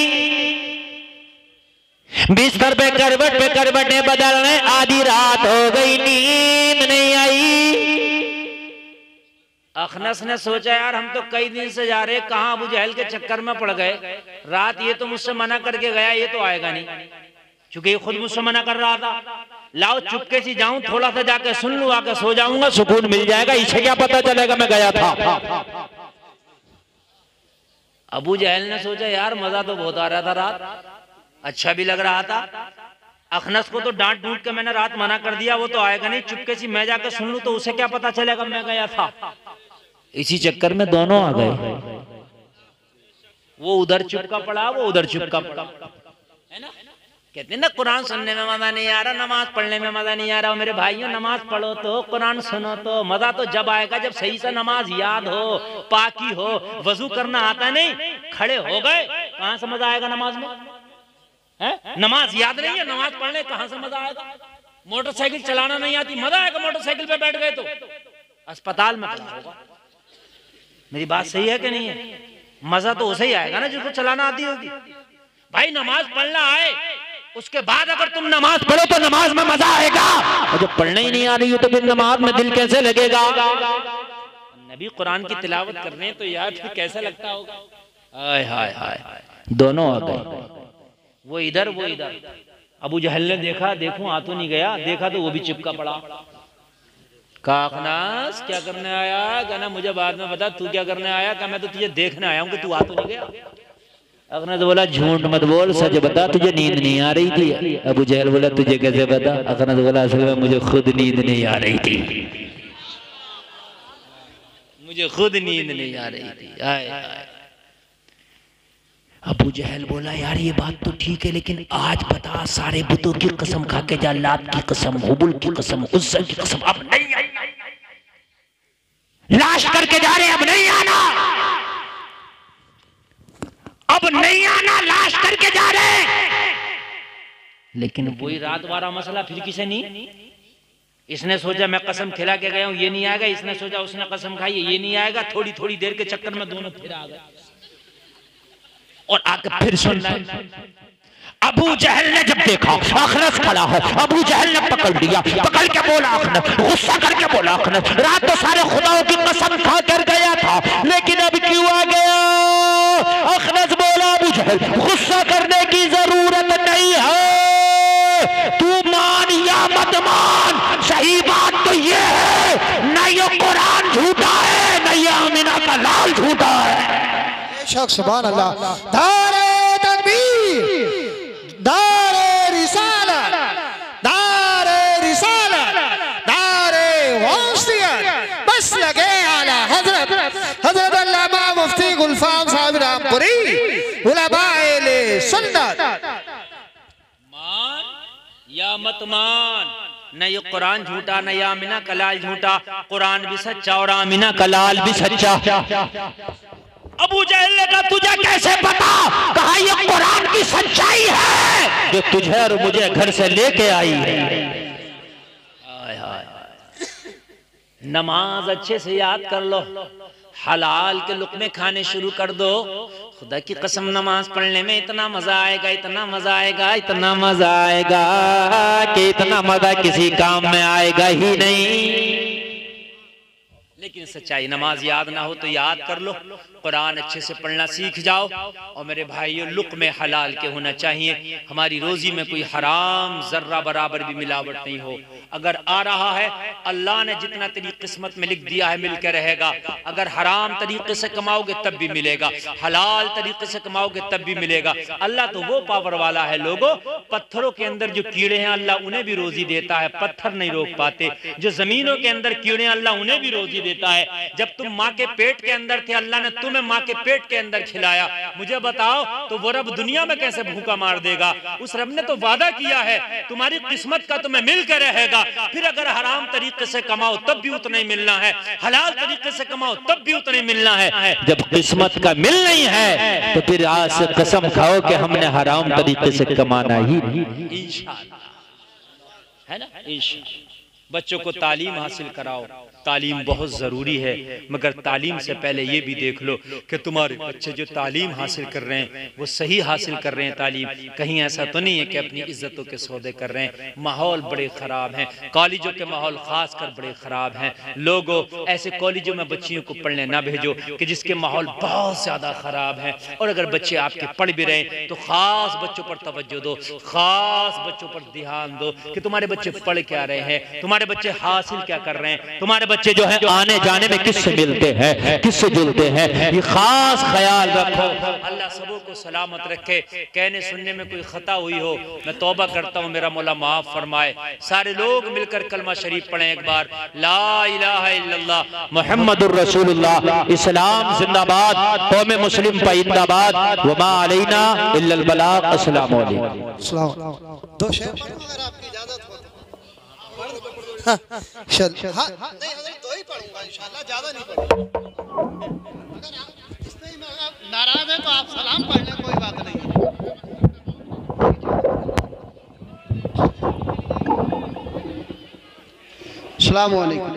बिस्तर पे करवटें बदलने, आधी रात हो गई, नींद नहीं आई। अखनस ने सोचा यार हम तो कई दिन से जा रहे, कहां अबू जहल के चक्कर में पड़ गए। रात ये तो मुझसे मना करके गया, ये तो आएगा नहीं, क्योंकि ये खुद मुझसे मना कर रहा था। लाओ चुपके से जाऊं, थोड़ा सा जाके सुन लूं, आके सो जाऊंगा, सुकून मिल जाएगा, इसे क्या पता चलेगा मैं गया था। अबू जहल ने सोचा यार मजा तो बहुत आ रहा था, रात अच्छा भी लग रहा था। अखनस को तो डांट डूट के मैंने रात मना कर दिया, वो तो आएगा नहीं, चुपके से मैं जाकर सुन लूं तो उसे क्या पता चलेगा मैं गया था। इसी चक्कर में दोनों आ गए। वो उधर चुपका पड़ा, वो उधर चुपका पड़ा, है ना। कहते हैं ना कुरान सुनने में मजा नहीं आ रहा, नमाज पढ़ने में मजा नहीं आ रहा। मेरे भाइयों नमाज पढ़ो तो, कुरान सुनो तो, मजा तो जब आएगा जब सही से नमाज याद हो, पाकी हो, वजू करना आता नहीं, खड़े हो गए, कहां से मजा आएगा नमाज में? है नमाज याद नहीं है, नमाज पढ़ने कहां से मजा आएगा? मोटरसाइकिल चलाना नहीं आती, मजा आएगा मोटरसाइकिल पे बैठ गए तो? अस्पताल में खड़ा होगा। मेरी बात सही है कि नहीं है? मजा तो उसे ही आएगा ना जिसको चलाना आती होगी। भाई नमाज पढ़ना आए, उसके बाद अगर तुम नमाज पढ़ो तो नमाज में मजा आएगा, और जब पढ़ने ही नहीं आ रही हो तो फिर नमाज में दिल कैसे लगेगा? नबी कुरान की तिलावत कर रहे हैं तो यार फिर कैसा लगता होगा? हाय हाय हाय, दोनों आ गए, वो इधर वो इधर। अबू जहल ने देखा, देखूं आ तो नहीं गया, देखा तो वो भी चिपका पड़ा। कहा अखनास क्या करने आया? कहना मुझे बाद में बता तू क्या करने आया? कहा मैं तो तुझे देखने आया हूं कि तू आ तो नहीं गया। अखनस बोला झूठ मत बोल, सच बता, तुझे नींद नहीं आ रही थी। अबू जहल बोला तुझे कैसे पता? अखनस बोला असल में मुझे खुद नींद नहीं आ रही थी, मुझे खुद नींद नहीं आ रही थी। आए। अबू जहल बोला यार ये बात तो ठीक है, लेकिन आज बता, सारे बुतों की कसम खा के जा, लात की कसम, हुबुल की कसम, उज्जा की कसम, अब नहीं आई, लाश करके जा रहे, अब नहीं आना, अब नहीं आना, लाश करके जा रहे। लेकिन वही रात वाला मसला फिर किसे नहीं। इसने सोचा मैं कसम खिला के गया हूं ये नहीं आएगा, इसने सोचा उसने कसम खाई ये नहीं आएगा, थोड़ी थोड़ी देर के चक्कर में दोनों फिर आ गए। और आगे फिर सुनना, अबू जहल ने जब देखा अखनस खड़ा है, अबू जहल ने पकड़ लिया, पकड़ के बोला अखनस, गुस्सा करके बोला अखनस, रात तो सारे खुदाओं की कसम खा कर गया था, लेकिन अब क्यों आ गया? अखनस बोला अबू जहल गुस्सा करने की जरूरत नहीं है, तू मान या मत मान, सही बात तो ये है न ये कुरान झूठा है, न ये आमिना का लाल झूठा है। सुभान अल्लाह। दारे तकबीर, दारे रिसालत, दारे रिसालत, दारे वासियत, बस लगे आला हजरत अल्लामा मुफ्ती गुलफाम साहब रामपुरी, उलमाए ले सुन्नत। मान या मत मान, न ये कुरान झूठा, न ये आमिना का लाल झूठा, कुरान भी सच्चा और आमिना का लाल भी सच्चा। अबू जहल ने कहा तुझे कैसे पता? कहा ये कुरान की सच्चाई है जो तुझे और मुझे घर से लेके आई है। नमाज अच्छे से याद कर लो, हलाल के लुक़्मे खाने शुरू कर दो। खुदा की कसम नमाज पढ़ने में इतना मजा आएगा, इतना मजा आएगा, इतना मजा आएगा कि इतना मजा किसी काम में आएगा ही नहीं। लेकिन सच्चाई नमाज याद ना हो तो याद कर लो, कुरान अच्छे से पढ़ना सीख जाओ। और मेरे भाइयों, लुक़्मे हलाल के होना चाहिए। हमारी रोजी में कोई हराम जर्रा बराबर भी मिलावट नहीं हो। अगर आ रहा है, अल्लाह ने जितना तेरी किस्मत में लिख दिया है मिलकर रहेगा। अगर हराम तरीके से कमाओगे तब भी मिलेगा, हलाल तरीके से कमाओगे तब भी मिलेगा। अल्लाह तो वो पावर वाला है लोगों, पत्थरों के अंदर जो कीड़े हैं अल्लाह उन्हें भी रोजी देता है, पत्थर नहीं रोक पाते। जो जमीनों के अंदर कीड़े हैं अल्लाह उन्हें भी रोजी देता है। जब तुम माँ के पेट के अंदर थे, अल्लाह ने तुम्हें माँ के पेट के अंदर खिलाया। मुझे बताओ, तो वो रब दुनिया में कैसे भूखा मार देगा? उस रब ने तो वादा किया है तुम्हारी किस्मत का तुम्हें मिल कर रहेगा। फिर अगर हराम तरीके से कमाओ तब भी उतना ही मिलना है, हलाल तरीके से कमाओ तब भी उतना ही मिलना है। जब किस्मत का मिल नहीं है तो फिर आज से कसम खाओ कि हमने हराम तरीके से कमाना ही इंशाअल्लाह, है ना। बच्चों को तालीम हासिल कराओ, तालीम बहुत ज़रूरी है। मगर तालीम से पहले ये भी देख लो कि तुम्हारे बच्चे जो तालीम हासिल कर रहे हैं वो सही हासिल कर रहे हैं तालीम। कहीं ऐसा तो नहीं है कि अपनी इज्जतों के सौदे कर रहे हैं। माहौल बड़े ख़राब हैं, कॉलेजों के माहौल ख़ास कर बड़े ख़राब हैं। लोगों ऐसे कॉलेजों में बच्चियों को पढ़ने ना भेजो कि जिसके माहौल बहुत ज़्यादा ख़राब हैं। और अगर बच्चे आपके पढ़ भी रहे हैं तो ख़ास बच्चों पर तवज्जो दो, ख़ास बच्चों पर ध्यान दो कि तुम्हारे बच्चे पढ़ क्या रहे हैं, तुम्हारे बच्चे हासिल क्या कर रहे हैं, तुम्हारे बच्चे जो है आने जाने में किससे मिलते हैं, किससे जुलते हैं, ये खास ख्याल रखो। अल्लाह सबों को सलामत रखे। कहने सुनने में कोई खता हुई हो मैं तौबा करता हूँ, मेरा मौला माफ फरमाए। सारे लोग मिलकर कलमा शरीफ पढ़ें एक बार, ला इलाहा इल्लल्लाह मुहम्मदुर रसूलुल्लाह। इस्लाम जिंदाबाद, कौम मुस्लिम जिंदाबाद, वमा अलैना इल्लल बलाग। अस्सलाम वालेकुम। दो शेर पढ़ूं अगर आपकी इजाजत हो तो। हाँ, नहीं हज़रत दो ही पढ़ूंगा इंशाल्लाह, ज्यादा नहीं पढ़ूंगा। अगर आप इसमें ही नाराज है तो आप सलाम पढ़ लें, कोई बात नहीं है। अस्सलाम वालेकुम।